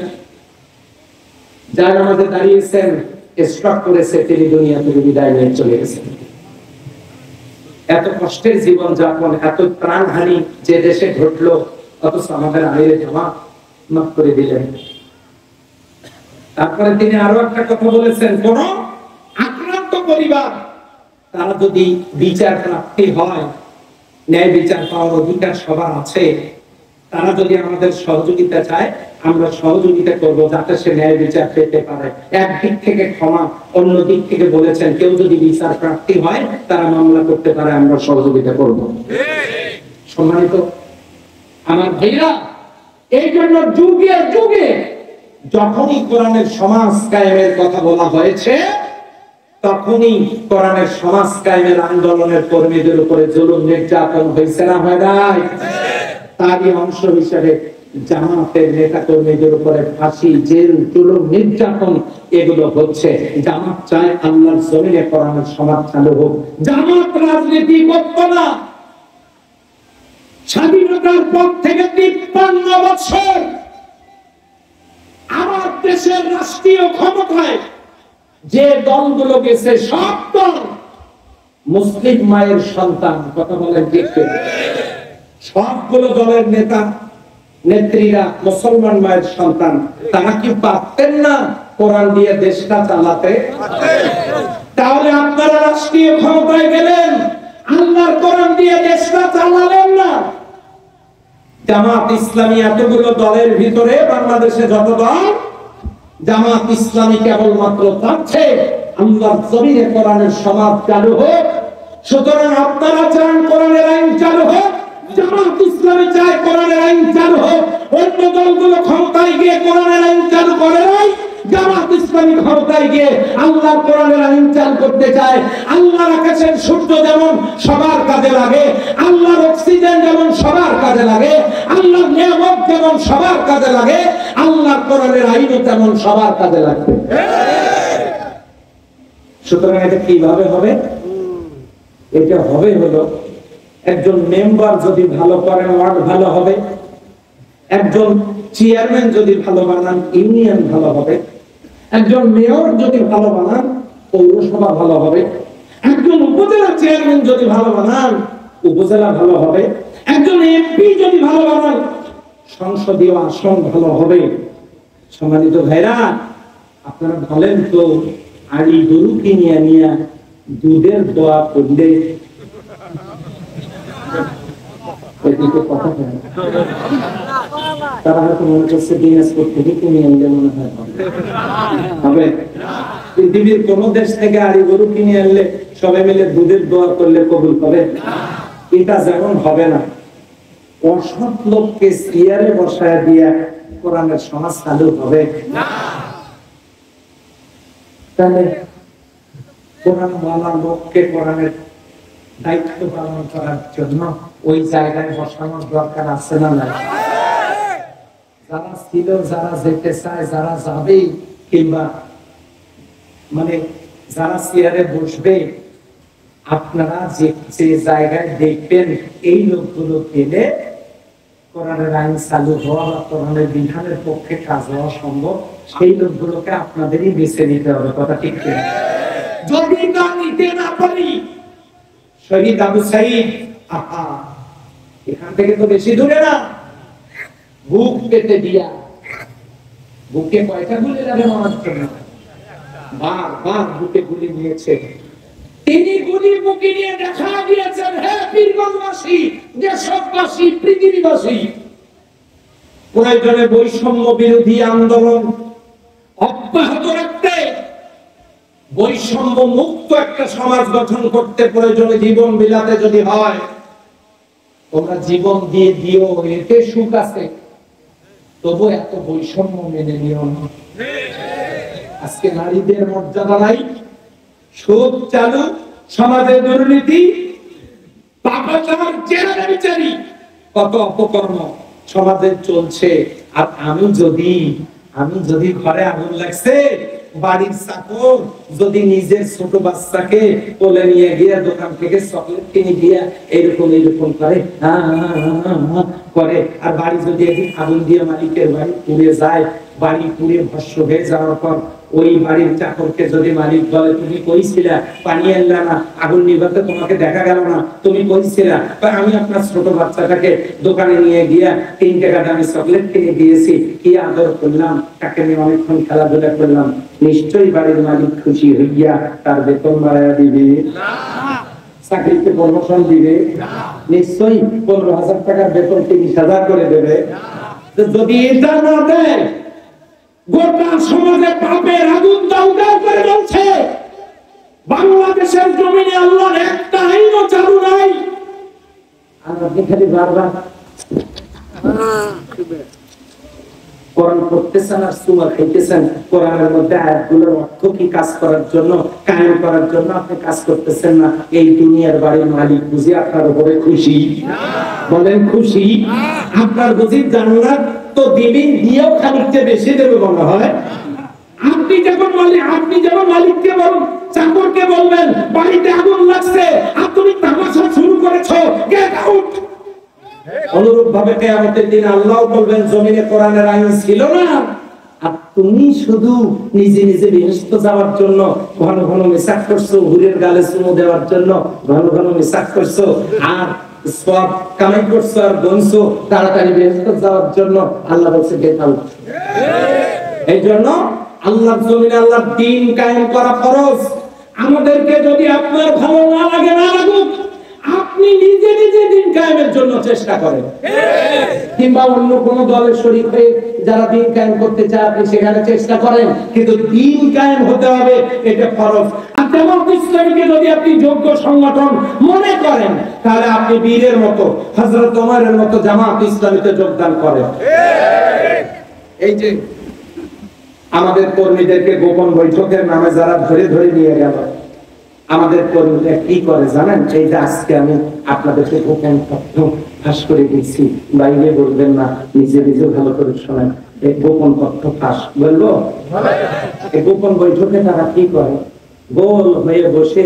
যার আমাদের দাঁড়িয়েছেন, স্ট্রোক করেছে, তিনি দুনিয়া থেকে বিদায় নিয়ে চলে গেছেন। এত কষ্টের জীবন যাপন, এত প্রাণহানি যে দেশে ঘটলো, অথচ আমাদের আমিরে জামাত মাফ করে দিলেন। তারপরে তিনি আরো একটা কথা বলেছেন, কোন আক্রান্ত পরিবার তারা যদি বিচার প্রাপ্তি হয়, ন্যায় বিচার পাওয়ার অধিকার সবার আছে, তারা যদি আমাদের সহযোগিতা চায়, আমরা সহযোগিতা করব যাতে সে ন্যায় বিচার পেতে পারে। একদিক থেকে ক্ষমা, অন্য দিক থেকে বলেছেন কেউ যদি বিচার প্রাপ্তি হয় তারা মামলা করতে পারে, আমরা সহযোগিতা করব। সম্মানিত আমার ভাইরা, এই জন্য যুগে যুগে যখনই কোরআনের সমাজ কায়েমের কথা বলা হয়েছে, তখনই কোরআনের সমাজ কায়েমের আন্দোলনের কর্মীদের উপরে জুলুম নির্যাতন হয়েছে না হয় নাই? তারই অংশ হিসেবে জামাতের নেতা কর্মীদের উপরে ফাঁসি, জেল, জুলুম, নির্যাতন এগুলো হচ্ছে। জামাত চায় আল্লাহর জমিনে কোরআনের সমাজ চালু হোক। জামাত রাজনীতি করতো না। স্বাধীনতার পর থেকে 53 বছর আমার দেশের রাষ্ট্রীয় ক্ষমতায় যে দলগুলো গেছে, সব দল মুসলিম মায়ের সন্তান। কথা বলেন ঠিক? সবগুলো দলের নেতা নেত্রীরা মুসলমান মায়ের সন্তান। তারা কি পারতেন না কোরআন দিয়ে দেশটা চালাতে? তাহলে আপনারা রাষ্ট্রীয় ক্ষমতায় গেলেন, আল্লাহর কোরআন দিয়ে দেশটা চালালেন না। জামাত ইসলামী এতগুলো দলের ভিতরে বাংলাদেশে যত দল, জামাত ইসলামী কেবলমাত্র চাচ্ছে আল্লাহর জমিনে কোরআনের সমাজ চালু হোক। সুতরাং আপনারা চান কোরআনের আইন চালু হোক, জামাত ইসলামী চায় কোরআনের আইন চালু হোক। অন্য দলগুলো ক্ষমতায় গিয়ে কোরআনের আইন চালু করে নাই, জামাত ইসলামী ক্ষমতায় গিয়ে আল্লাহর কোরআনের আইন চালু করতে চায়। আল্লাহর আকাশের সূর্য যেমন সবার কাজে লাগে, আল্লাহর অক্সিজেন যেমন সবার কাজে লাগে, আল্লাহর নিয়ামত যেমন সবার কাজে লাগে, আল্লাহর কোরআনের আইনও তেমন সবার কাজে লাগবে। সুতরাং এটা কিভাবে হবে? এটা হবে হলো, একজন মেম্বার যদি ভালো করেন, ওয়ার্ড ভালো হবে। একজন চেয়ারম্যান যদি ভালো বানান, ইউনিয়ন ভালো হবে। একজন মেয়র যদি ভালো বানান, পৌরসভা ভালো হবে। একজন উপজেলা চেয়ারম্যান যদি ভালো বানান, উপজেলা ভালো হবে, একজন এমপি যদি ভালো বানান সংসদীয় আসন ভালো হবে। সম্মানিত ভাইরা, আপনারা বলেন তো, আড়ি গরু কিনিয়া নিয়া দুধের দোয়া করলে কথা বলে তারা হয়তো মনে করছে দিনাজপুর থেকে কিনে আনলে মনে হয় হবে। পৃথিবীর কোন দেশ থেকে আড়ি গরু কিনে আনলে সবাই মিলে দুধের দোয়া করলে কবুল হবে? এটা যেমন হবে না, অসৎ লোককে চেয়ারে বসায় দিয়া কোরআনের সমাজ চালু হবে না। তাহলে কোরআন বলা লোককে কোরআনের দায়িত্ব পালন করার জন্য ওই জায়গায় বসানোর দরকার আছে না নাই? যারা ছিল, যারা যেতে চায়, যারা যাবে, কিংবা মানে যারা চেয়ারে বসবে, আপনারা যে জায়গায় দেখবেন এই লোকগুলো গেলে কোরআনের আইন চালু হওয়া বা কোরআনের বিধানের পক্ষে কাজ হওয়া সম্ভব, সেই লোকগুলোকে আপনাদেরই বেছে নিতে হবে। কথা ঠিক কিনা? যদি না নিতে না পারি, শহীদ আবু সাঈদ, আহা, এখান থেকে তো বেশি দূরে না, বুক পেতে দিয়া, বুকে কয়টা গুলি লাগে মারার জন্য, বারবার বুকে গুলি নিয়েছে। তিনি গুলি বুকে নিয়ে দেখা দিয়েছেন, হে পীরগঞ্জবাসী, দেশবাসী, পৃথিবীবাসী, প্রয়োজনে বৈষম্য বিরোধী আন্দোলন অব্যাহত রাখতে, বৈষম্য মুক্ত একটা সমাজ গঠন করতে প্রয়োজনে জীবন বিলাতে যদি হয়, তোমরা জীবন দিয়ে দিও, এতে সুখ আছে, তবু এত বৈষম্য মেনে নিও না। আজকে নারীদের মর্যাদা নাই, সুদ চালু, সমাজে দুর্নীতি, পাপাচার, জেনারে বিচারি, কত অপকর্ম সমাজে চলছে। আর আমি যদি ঘরে আগুন লাগছে, বাড়ির চাকর যদি নিজের ছোট বাচ্চাকে কোলে নিয়ে গিয়ে দোকান থেকে চকলেট কিনে দিয়ে এরকম করে, আর বাড়ি যদি একদিন আগুন দিয়ে মালিকের বাড়ি পুড়ে যায়, বাড়ি পুড়ে ভস্ম হয়ে যাওয়ার পর ওই বাড়ির চাকরকে যদি মালিক বলে, তুমি কইছিলা পানি আনলা না, আগুন নিভাতে তোমাকে দেখা গেল না, তুমি কইছিলা, আমি আপনার ছোট বাচ্চাটাকে দোকানে নিয়ে গিয়া 3 টাকা দামি চকলেট কিনে দিয়েছি, কি আদর করলাম, তাকে নিয়ে অনেকক্ষণ খেলাধুলা করলাম, নিশ্চয়ই বাড়ির মালিক খুশি হইয়া তার বেতন বাড়াইয়া দিবে না, চাকরিতে প্রমোশন দিবে না, নিশ্চয়ই 15,000 টাকার বেতন 30,000 করে দেবে। যদি এটা না দেয়, গোটা সমাজে পাপের আগুন দাউ দাউ করে জ্বলছে। বাংলাদেশের জমিনে আল্লাহর একটা আইনও চালু নাই। আর আপনি খালি বারবার কোরআন পড়তেছেন আর সুরা খাইতেছেন, কোরআনের মধ্যে আয়াতগুলোর অর্থ কি কাজ করার জন্য, কায়েম করার জন্য আপনি কাজ করতেছেন না। এই দুনিয়ার বাড়ির মালিক বুঝি আপনার উপরে খুশি? বলেন খুশি? আপনার বুঝি জান্নাত তো দিবেন, দিয়েও খানিকটা বেশি দেবে মনে হয়। আপনি যখন মালিককে বলুন, চাকরকে বলবেন বাড়িতে আগুন লাগছে আর তুমি তামাশা শুরু করেছো, গেট আউট। অনুরূপ ভাবে কিয়ামতের দিন আল্লাহ বলবেন, জমিনে কোরআনের আইন ছিল না, আর তুমি শুধু নিজে নিজে বিনষ্ট যাওয়ার জন্য ঘন ঘন মিসাক করছো, হুরের গালে চুমু দেওয়ার জন্য ঘন ঘন মিসাক করছো, আর সব কামাই করছো আর গনছো তাড়াতাড়ি বিনষ্ট যাওয়ার জন্য। আল্লাহ বলছে গেট আউট। এই জন্য আল্লাহর জমিনে আল্লাহর দ্বীন কায়েম করা ফরজ। আমাদেরকে যদি আপনার ভালো না লাগে, না লাগুক, আপনি নিজে নিজে দ্বীন কায়েমের জন্য চেষ্টা করেন, কিংবা অন্য কোন দলের শরীক হয়ে যারা দ্বীন কায়েম করতে চায় আপনি সেখানে চেষ্টা করেন, কিন্তু দ্বীন কায়েম হতে হবে, এটা ফরজ। আর জামাত ইসলামীকে যদি আপনি যোগ্য সংগঠন মনে করেন, তাহলে আপনি বীরের মতো, হযরত ওমরের মতো জামাত ইসলামীতে যোগদান করেন। এই যে আমাদের কর্মীদেরকে গোপন বৈঠকের নামে যারা ধরে ধরে নিয়ে গেল, আমাদের কর্মীরা কি করে জানেন? এই যে আজকে আমি আপনাদেরকে গোপন তথ্য ফাঁস করে দিচ্ছি, বাইরে বলবেন না, নিজে নিজে ভালো করে শোনেন। এই গোপন তথ্য ফাঁস বলবো। এই গোপন বৈঠকে তারা কি করে? গোল হয়ে বসে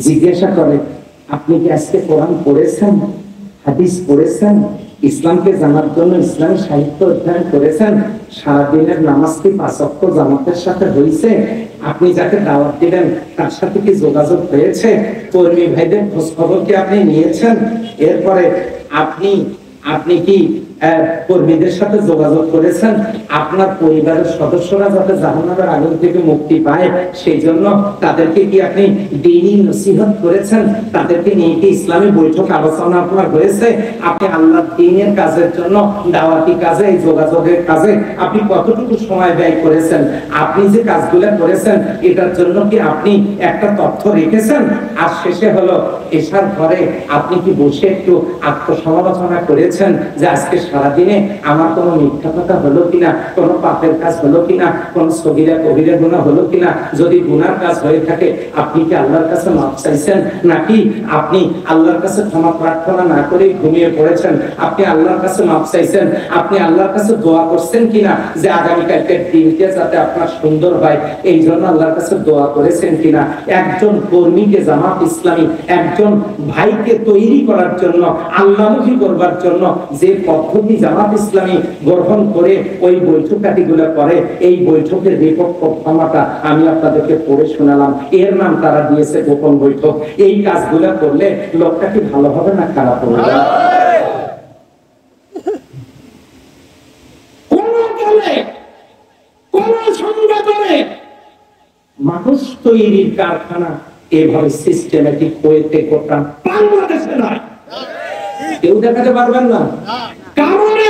জিজ্ঞাসা করে, আপনি কি আজকে কোরআন পড়েছেন, হাদিস পড়েছেন, ইসলামকে জানার জন্য ইসলামী সাহিত্য অধ্যয়ন করেছেন? সারাদিনের নামাজ কি 5 ওয়াক্ত জামাতের সাথে হয়েছে? আপনি যাকে দাওয়াত দিলেন তার সাথে কি যোগাযোগ হয়েছে? কর্মী ভাইদের খোঁজ খবর কি আপনি নিয়েছেন? এরপরে আপনি কি কর্মীদের সাথে যোগাযোগ করেছেন আপনার পরিবারের সদস্যরা যাতে জাহান্নামের আগুন থেকে মুক্তি পায় সেই জন্য তাদেরকে কি আপনি দ্বীনি নসিহত করেছেন? তাদেরকে নিয়ে কি ইসলামী বৈঠক আলোচনা আপনার হয়েছে? আপনি আল্লাহর দ্বীনের কাজের জন্য, দাওয়াতি কাজে, এই যোগাযোগের কাজে আপনি কতটুকু সময় ব্যয় করেছেন? আপনি যে কাজগুলো করেছেন এটার জন্য কি আপনি একটা তথ্য রেখেছেন? আর শেষে হলো এশার পরে আপনি কি বসে একটু আত্মসমালোচনা করেছেন যে আজকে সারাদিনে আমার কোনো মিথ্যা কথা হলো কিনা, কোনো পাপের কাজ হলো কিনা, কোন সগীরা কবিরা গুনাহ হলো কিনা? যদি গুনার কাজ হয়ে থাকে আপনি কি আল্লাহর কাছে মাফ চাইছেন, নাকি আপনি আল্লাহর কাছে ক্ষমা প্রার্থনা না করে ঘুমিয়ে পড়েছেন? আপনি আল্লাহর কাছে মাফ চাইছেন, আপনি আল্লাহর কাছে দোয়া করছেন কিনা যে আগামীকালকের দিনটা যাতে আপনার সুন্দর হয়, এই জন্য আল্লাহর কাছে দোয়া করেছেন কিনা? একজন কর্মীকে জামাত ইসলামী, একজন ভাইকে তৈরি করার জন্য, আল্লাহমুখী করবার জন্য যে পদ্ধতি জামাত ইসলামী গ্রহণ করে ওই বৈঠকাটিগুলো করে, এই বৈঠকের রিপোর্ট ক্ষমতা আমি আপনাদেরকে পড়ে শোনালাম। এর নাম তারা দিয়েছে গোপন বৈঠক। এই কাজগুলো করলে লোকটা কি ভালো হবে না খারাপ হবে? কোন সংগঠনে মানুষ তৈরির কারখানা এভাবে সিস্টেমেটিক ওয়েতে গোটা বাংলাদেশে নয়। কেউ দেখাতে পারবেন না, কারণে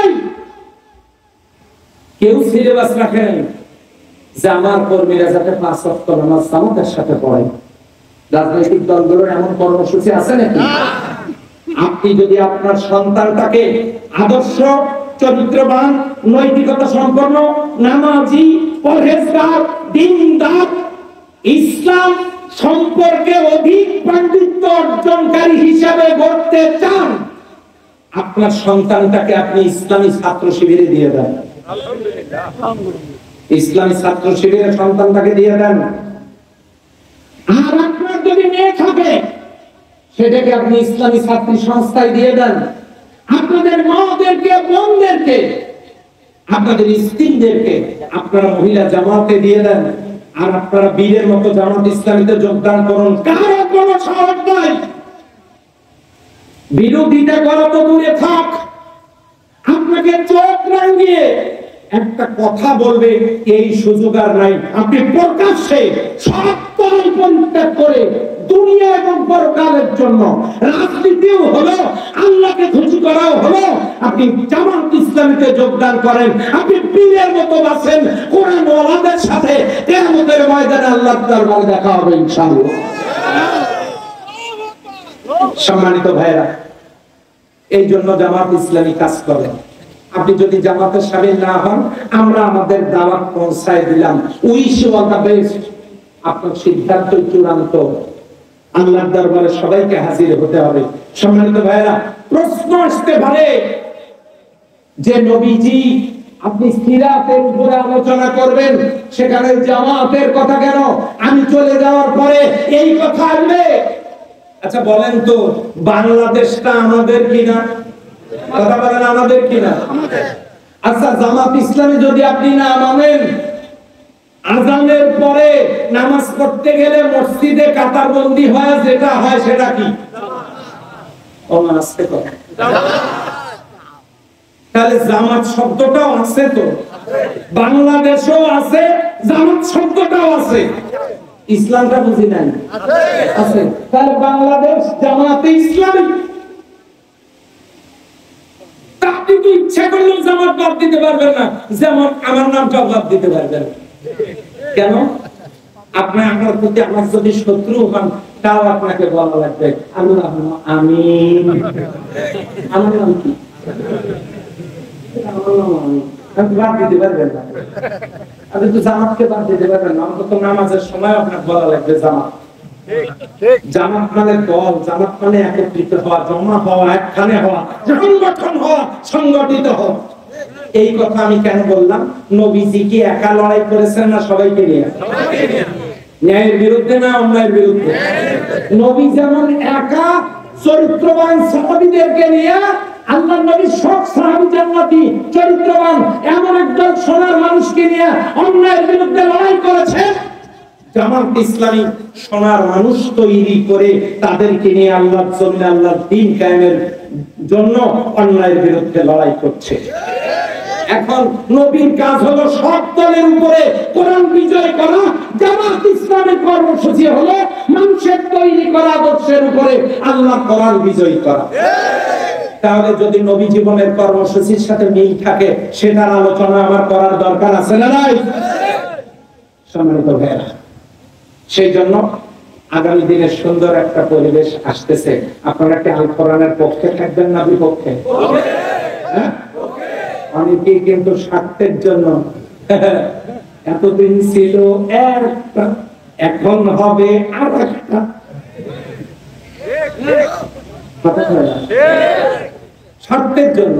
কেউ সিলেবাস রাখেন যে আমার কর্মীরা যাতে 5 ওয়াক্ত নামাজ জামাতের সাথে পড়ে। রাজনৈতিক দলগুলোর এমন কর্মসূচি আছে নাকি? আপনি যদি আপনার সন্তানটাকে আদর্শ, চরিত্রবান, নৈতিকতা সম্পন্ন, নামাজি, পরহেজগার, দ্বীনদার, ইসলাম সম্পর্কে অধিক পাণ্ডিত্য অর্জনকারী হিসাবে গড়তে চান, আপনার সন্তানটাকে আপনি ইসলামী ছাত্র শিবিরে দিয়ে দেন। ইসলামী ছাত্র শিবিরে সন্তানটাকে দিয়ে দেন। আর আপনার যদি মেয়ে থাকে সেটাকে আপনি ইসলামী ছাত্রী সংস্থায় দিয়ে দেন। আপনাদের মাদেরকে, বোনদেরকে, আপনাদের স্ত্রীদেরকে আপনারা মহিলা জামাতে দিয়ে দেন। আর আপনারা বীরের মতো জামাত ইসলামীতে যোগদান করুন। কারো কোনো সাহস নাই। বিরোধিতা করা তো দূরে থাক, আপনাকে চোখ রাঙিয়ে একটা কথা বলবে এই সুযোগ আর নাই। আপনি প্রকাশ্যে সব পরিত্যাগ করে দুনিয়া এবং পরকালের জন্য রাজনীতিও হলো, আল্লাহকে খুশি করাও হলো, আপনি জামাত ইসলামীতে যোগদান করেন। আপনি পীরের মতো বাঁচেন, কোরআন ওয়ালাদের সাথে কিয়ামতের ময়দানে আল্লাহর দরবারে দেখা হবে ইনশাআল্লাহ। সম্মানিত ভাইরা, এই জন্য জামাত ইসলামী কাজ করে। আপনি যদি জামাতের শামিল না হন, আমরা আমাদের দাওয়াত পৌঁছায় দিলাম। Wish all the best. আপনার সিদ্ধান্ত চূড়ান্ত। আল্লাহর দরবারে সবাইকে হাজির হতে হবে। সম্মানিত ভাইরা, প্রশ্ন আসতে পারে যে নবীজি আপনি সিরাতের উপরে আলোচনা করবেন, সেখানে জামাতের কথা কেন? আমি চলে যাওয়ার পরে এই কথা আসবে। আচ্ছা বলেন তো, বাংলাদেশটা আমাদের কিনা? কথা বলেন, আমাদের কিনা? আচ্ছা, জামাত ইসলামী যদি আপনি না মানেন, আযানের পরে নামাজ পড়তে গেলে মসজিদে কাতারবন্দি হয়, যেটা হয় সেটা কি? তাহলে জামাত শব্দটাও আছে তো, বাংলাদেশেও আছে, জামাত শব্দটাও আছে। ইসলামটা বুঝি নাই আছে। তাহলে বাংলাদেশ জামাতে ইসলামী। আপনি তো ইচ্ছা করলেও জামাত বাদ দিতে পারবেন না, যেমন আমার নামটা বাদ দিতে পারবেন। কেন? আপনি আমার প্রতি আমার যদি শত্রু হন, তাও আপনাকে বলা লাগবে আল্লাহ আমিন। আমার নাম কি? বাদ দিতে পারবেন না। আপনি তো জামাতকে বাদ দিতে পারবেন না। অন্তত নামাজের সময় আপনাকে বলা লাগবে জামাত। জামাত মানে দল, জামাত মানে একত্রিত হওয়া, জমা হওয়া, একখানে হওয়া, সংগঠন হওয়া, সংগঠিত হওয়া। এই কথা আমি কেন বললাম? নবীজি কি একা লড়াই করেছেন না সবাইকে নিয়ে? ন্যায়ের বিরুদ্ধে না অন্যায়ের বিরুদ্ধে? নবী যেমন একা চরিত্রবান সাহাবীদেরকে নিয়ে আল্লাহর নবী সব সাহাবী জান্নাতি চরিত্রবান এমন একজন সোনার মানুষকে নিয়ে অন্যায়ের বিরুদ্ধে লড়াই করেছে। জামাত ইসলামী সোনার মানুষ তৈরি করে তাদেরকে নিয়ে আল্লাহর জমিনে আল্লাহর দ্বীন কায়েমের জন্য অন্যায়ের বিরুদ্ধে লড়াই করছে। এখন নবীর কাজ হলো সব দলের উপরে কোরআন বিজয় করা। জামাত ইসলামের কর্মসূচি হলো মানুষের তৈরি করা আদর্শের উপরে আল্লাহ কোরআন বিজয় করা। তাহলে যদি নবী জীবনের কর্মসূচির সাথে মিল থাকে সেটার আলোচনা আমার করার দরকার আছে না নাই? সম্মানিত ভাইরা, সেই জন্য আগামী দিনে সুন্দর একটা পরিবেশ আসতেছে। আপনারা কি আল কোরআনের পক্ষে থাকবেন না বিপক্ষে? হ্যাঁ, অনেকে কিন্তু স্বার্থের জন্য এতদিন ছিল একটা, এখন হবে আর একটা। স্বার্থের জন্য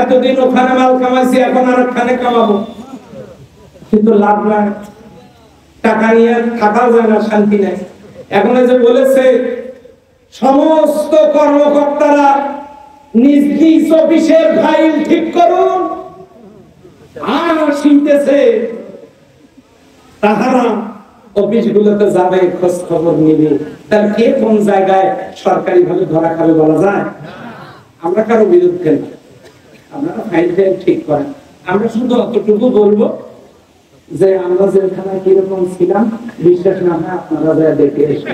এতদিন ওখানে মাল কামাইছি, এখন আর ওখানে কামাবো, কিন্তু লাভ নাই। টাকা নিয়ে থাকাও যায় না, শান্তি নাই। এখন যে বলেছে সমস্ত কর্মকর্তারা নিজ নিজ অফিসের ফাইল ঠিক করুন, আর শুনতেছে তাহারা অফিসগুলোতে যাবে, খোঁজ খবর নিবে। তাহলে কে কোন জায়গায় সরকারি ভাবে ধরা খাবে বলা যায়? আমরা কারো বিরুদ্ধে না, আপনারা ফাইল ঠিক করেন। আমরা শুধু অতটুকু বলবো যে আমরা যেখানে কিরকম ছিলাম, বিশ্বাস না হয় আপনারা যা দেখে এসে।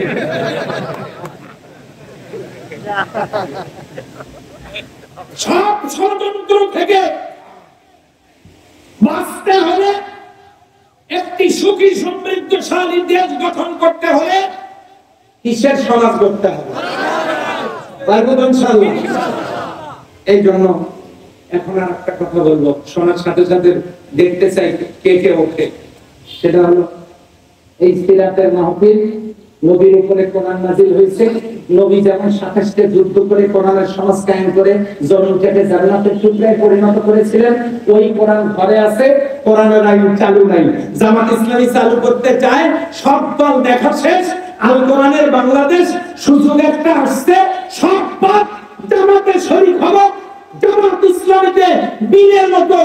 সব ষড়যন্ত্র থেকে বাঁচতে হলে, একটি সুখী সমৃদ্ধশালী দেশ গঠন করতে হলে কিসের সমাজ করতে হবে? এই জন্য এখন আর একটা কথা বলবো, শোনার সাথে সাথে দেখতে চাই কে কে ওঠে। সেটা হলো এই সিরাতের মাহফিল, নবীর উপরে কোরআন নাযিল হয়েছে। নবী যেমন ২৭টা যুদ্ধ করে কোরআনের সমাজ কায়েম করে জমিনটাকে জান্নাতের টুকরায় পরিণত করেছিলেন, ওই কোরআন ঘরে আছে, কোরআনের আইন চালু নাই। জামাত ইসলামী চালু করতে চায়, সব দল দেখা শেষ। আল কোরআনের বাংলাদেশ সুযোগ একটা আসছে, সব পাপ জামাতে শরীক হবে। জামাত ইসলামীতে বীরের মতো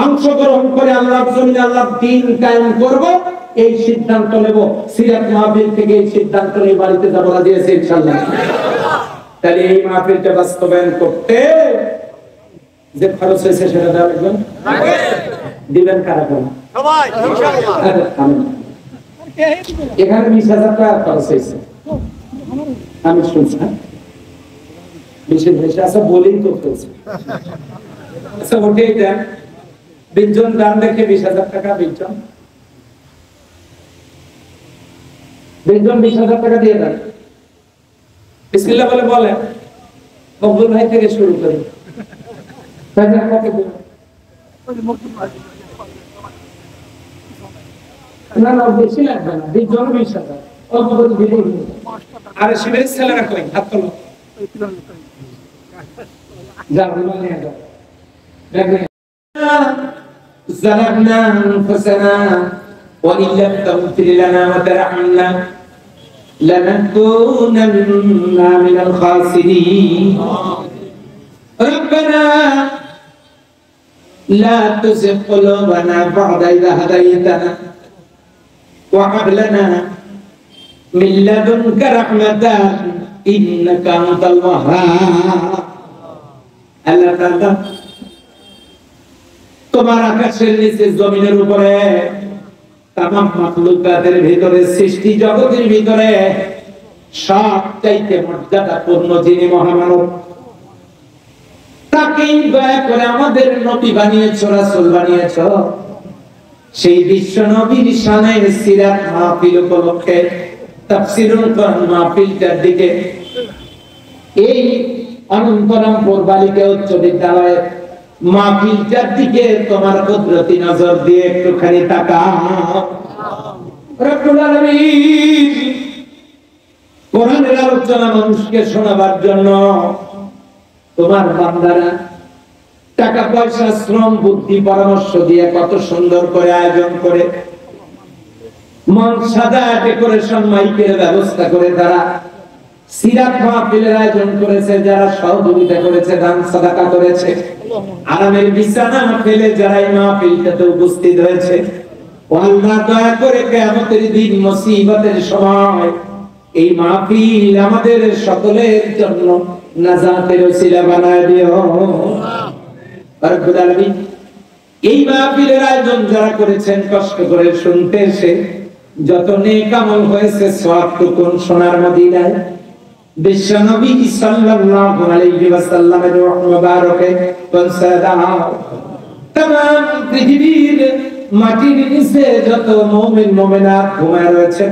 অংশগ্রহণ করে আল্লাহর জমিনে আল্লাহর দ্বীন কায়েম করব, এই সিদ্ধান্ত নেব। সিরাত মাহফিল থেকে এই সিদ্ধান্ত নিয়ে বাড়িতে যাব না দিয়েছে ইনশাআল্লাহ। তাহলে এই মাহফিলটা বাস্তবায়ন করতে যে খরচ হয়েছে সেটা দেওয়া লাগবে, দিবেন কারা কারা? সবাই ইনশাআল্লাহ। এখানে ২০,০০০ টাকা খরচ হয়েছে আমি শুনছি। বিশেষ বেশি আছে বলেই তো ফেলছে। আচ্ছা ওটাই দেন, ২০ জন দান দেখে ২০,০০০ টাকা, ২০ জন ২০,০০০ টাকা দিয়ে দেন। বিসমিল্লাহ বলে বলেন, মকবুল ভাই থেকে শুরু করি। না না বেশি লাগবে না, ২০ জন ২০,০০০। অল্প করে দিলেই হবে। আরে শিবের ছেলেরা কই? হাত তোলো। ظلمنا أنفسنا وإن لم تغفر لنا وترحمنا لنكونن من الخاسرين ربنا لا تزغ قلوبنا بعد إذ هديتنا وهب لنا من لدنك رحمة إنك أنت الوهاب। আল্লাহ তাআলা তোমার আকাশের নিচে জমিনের উপরে তামাম মাখলুকাতের ভিতরে, সৃষ্টি জগতের ভিতরে সবচাইতে মর্যাদাপূর্ণ যিনি মহামানব, তাকেই দয়া করে আমাদের নবী বানিয়েছো, রাসূল বানিয়েছো। সেই বিশ্ব নবীর শানে সিরাত মাহফিল উপলক্ষে তাফসীরুল কোরআন মাহফিলটার দিকে এই অনন্তরামপুর বালিকা উচ্চ বিদ্যালয়ের মাহফিলটার দিকে তোমার কুদরতি নজর দিয়ে একটুখানি তাকাও। রব্বুল আলামিন কোরআনের আলোচনা মানুষকে শোনাবার জন্য তোমার বান্দারা টাকা পয়সা শ্রম বুদ্ধি পরামর্শ দিয়ে কত সুন্দর করে আয়োজন করে, মন সাদা ডেকোরেশন মাইকের ব্যবস্থা করে তারা সিরাত মাহফিলের আয়োজন করেছে যারা, সহযোগিতা করেছে, দান সাদাকা করেছে, আরামের বিছানা ফেলে যারা এই মাহফিলটাতে উপস্থিত হয়েছে, ও আল্লাহ দয়া করে কিয়ামতের দিন মুসিবতের সময় এই মাহফিল আমাদের সকলের জন্য নাজাতের ওসিলা বানায় দিও রব্বুল আলামিন। এই মাহফিলের আয়োজন যারা করেছেন, কষ্ট করে শুনতে এসে যত নেক আমল হয়েছে, সওয়াবটুকু সোনার মদিনায় বিশ্বনবী সাল্লাল্লাহু আলাইহি ওয়াসাল্লামের রূহ মুবারকে পৌঁছে দাও। तमाम পৃথিবীর মাটির নিচে যত মুমিন মুমিনাত ঘুমায় রয়েছে,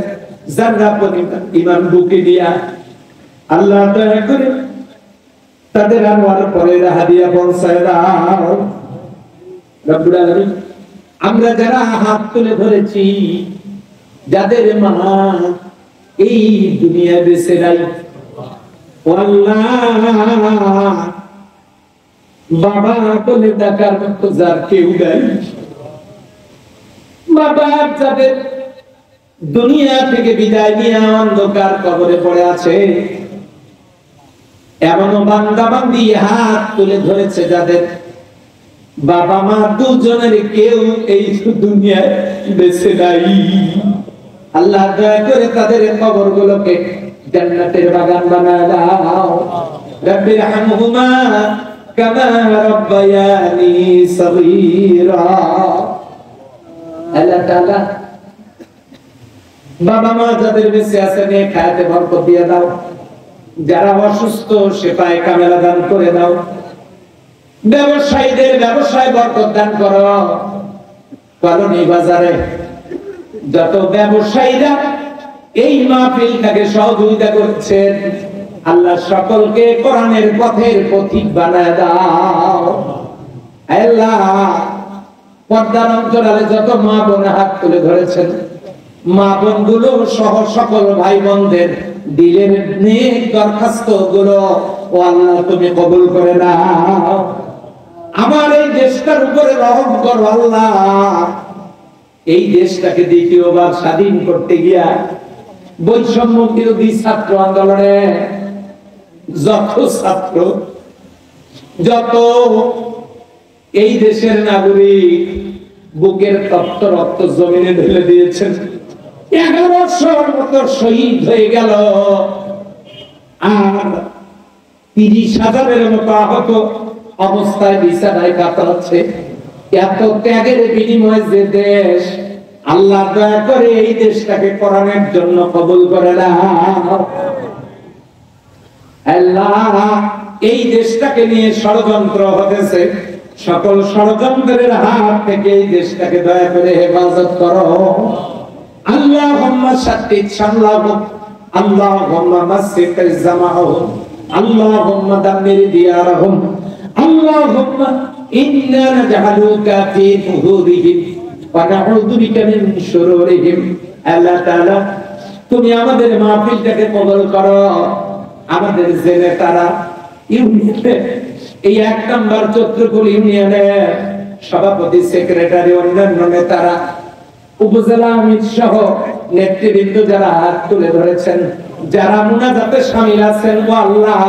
যারা পরিমাণ ঈমান বুকে দিয়া আল্লাহ দয়া করে তাদের আনোয়ার পরে হাদিয়া পৌঁছে দাও রব্বুল আলামিন। আমরা যারা হাত তুলে ধরেছি, যাদের মা এই দুনিয়া বেঁচে নাই, আল্লাহ বাবা বলে ডাকার মতো যার কেউ নাই, বাবা যাদের দুনিয়া থেকে বিদায় নিয়ে অন্ধকার কবরে পড়ে আছে, এমন বান্দা বান্দি হাত তুলে ধরেছে যাদের বাবা মা দুজনের কেউ এই দুনিয়ায় বেঁচে নাই, আল্লাহ দয়া করে তাদের কবরগুলোকে জান্নাতের বাগান বানায় দাও। রব্বির হামহুমা কামা রাব্বায়ানি সগীরা। আল্লাহ তাআলা বাবা মা যাদের বেঁচে আছে নেক হায়াতে বরকত দিয়ে দাও, যারা অসুস্থ সেফায়ে কামেলা দান করে দাও, ব্যবসায়ীদের ব্যবসায় বরকত দান করো। কলোনি বাজারে যত ব্যবসায়ীরা এই মাহফিলটাকে সহযোগিতা করছেন, আল্লাহ সকলকে কোরআনের পথের পথিক বানায় দাও। আল্লাহ পর্দার অন্তরালে যত মা বোন হাত তুলে ধরেছেন, মা বোনগুলো সহ সকল ভাই বোনদের দিলের নেক দরখাস্ত গুলো ও আল্লাহ তুমি কবুল করে নাও। আমার এই দেশটার উপরে রহম করো আল্লাহ। এই দেশটাকে দ্বিতীয়বার স্বাধীন করতে গিয়া বৈষম্য বিরোধী ছাত্র আন্দোলনে যত ছাত্র, যত এই দেশের নাগরিক বুকের তপ্ত রক্ত জমিনে ঢেলে দিয়েছেন, 1100 মতো শহীদ হয়ে গেল, আর 30,000-এর মতো আহত অবস্থায় বিছানায় কাতরাচ্ছে। এত ত্যাগের বিনিময়ে যে দেশ, আল্লাহ দয়া করে এই দেশটাকে কোরআনের জন্য কবুল করে নাও। আল্লাহ এই দেশটাকে নিয়ে ষড়যন্ত্র হতেছে, সকল ষড়যন্ত্রের হাত থেকে এই দেশটাকে দয়া করে হেফাজত করো। আল্লাহুম্মা শাত্তিত শামলাহুম, আল্লাহুম্মা মাসসিক জামাহুম, আল্লাহুম্মা দাম্মির দিয়ারাহুম, আল্লাহুম্মা ইন্না নাজআলুকা ফি ফুহুরিহিম ওয়া নাউযু বিকা মিন শুরুরিহিম। আল্লাহ তাআলা তুমি আমাদের মাহফিলটাকে কবুল করো। আমাদের যে নেতারা ইউনিয়নে, এই 1 নম্বর চত্রকুল ইউনিয়নের সভাপতি, সেক্রেটারি, অন্যান্য নেতারা, উপজেলা আমির সহ নেতৃবৃন্দ যারা হাত তুলে ধরেছেন, যারা মুনাজাতে শামিল আছেন, ও আল্লাহ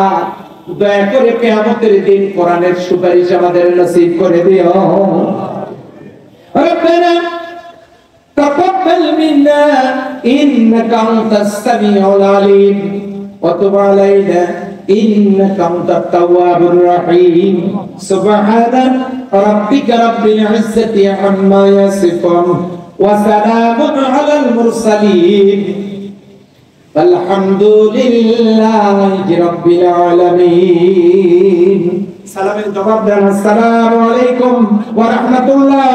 দয়া করে কিয়ামতের দিন কোরআনের সুপারিশ আমাদের নসিব করে দিও। রব্বানা তাকাব্বাল মিন্না ইন্নাকা আনতাস সামিউল আলিম ওয়া তুব আলাইনা ইন্নাকা আনতাত তাওয়াবুর রহিম। সুবহানা রাব্বিকা রাব্বিল ইজ্জাতি আম্মা ইয়াসিফুন ওয়া সালামুন আলাল মুরসালিন আলহামদুলিল্লাহি রাব্বিল আলামিন। সালামের জবাব দেন, আসসালামু আলাইকুম ওয়া রাহমাতুল্লাহ।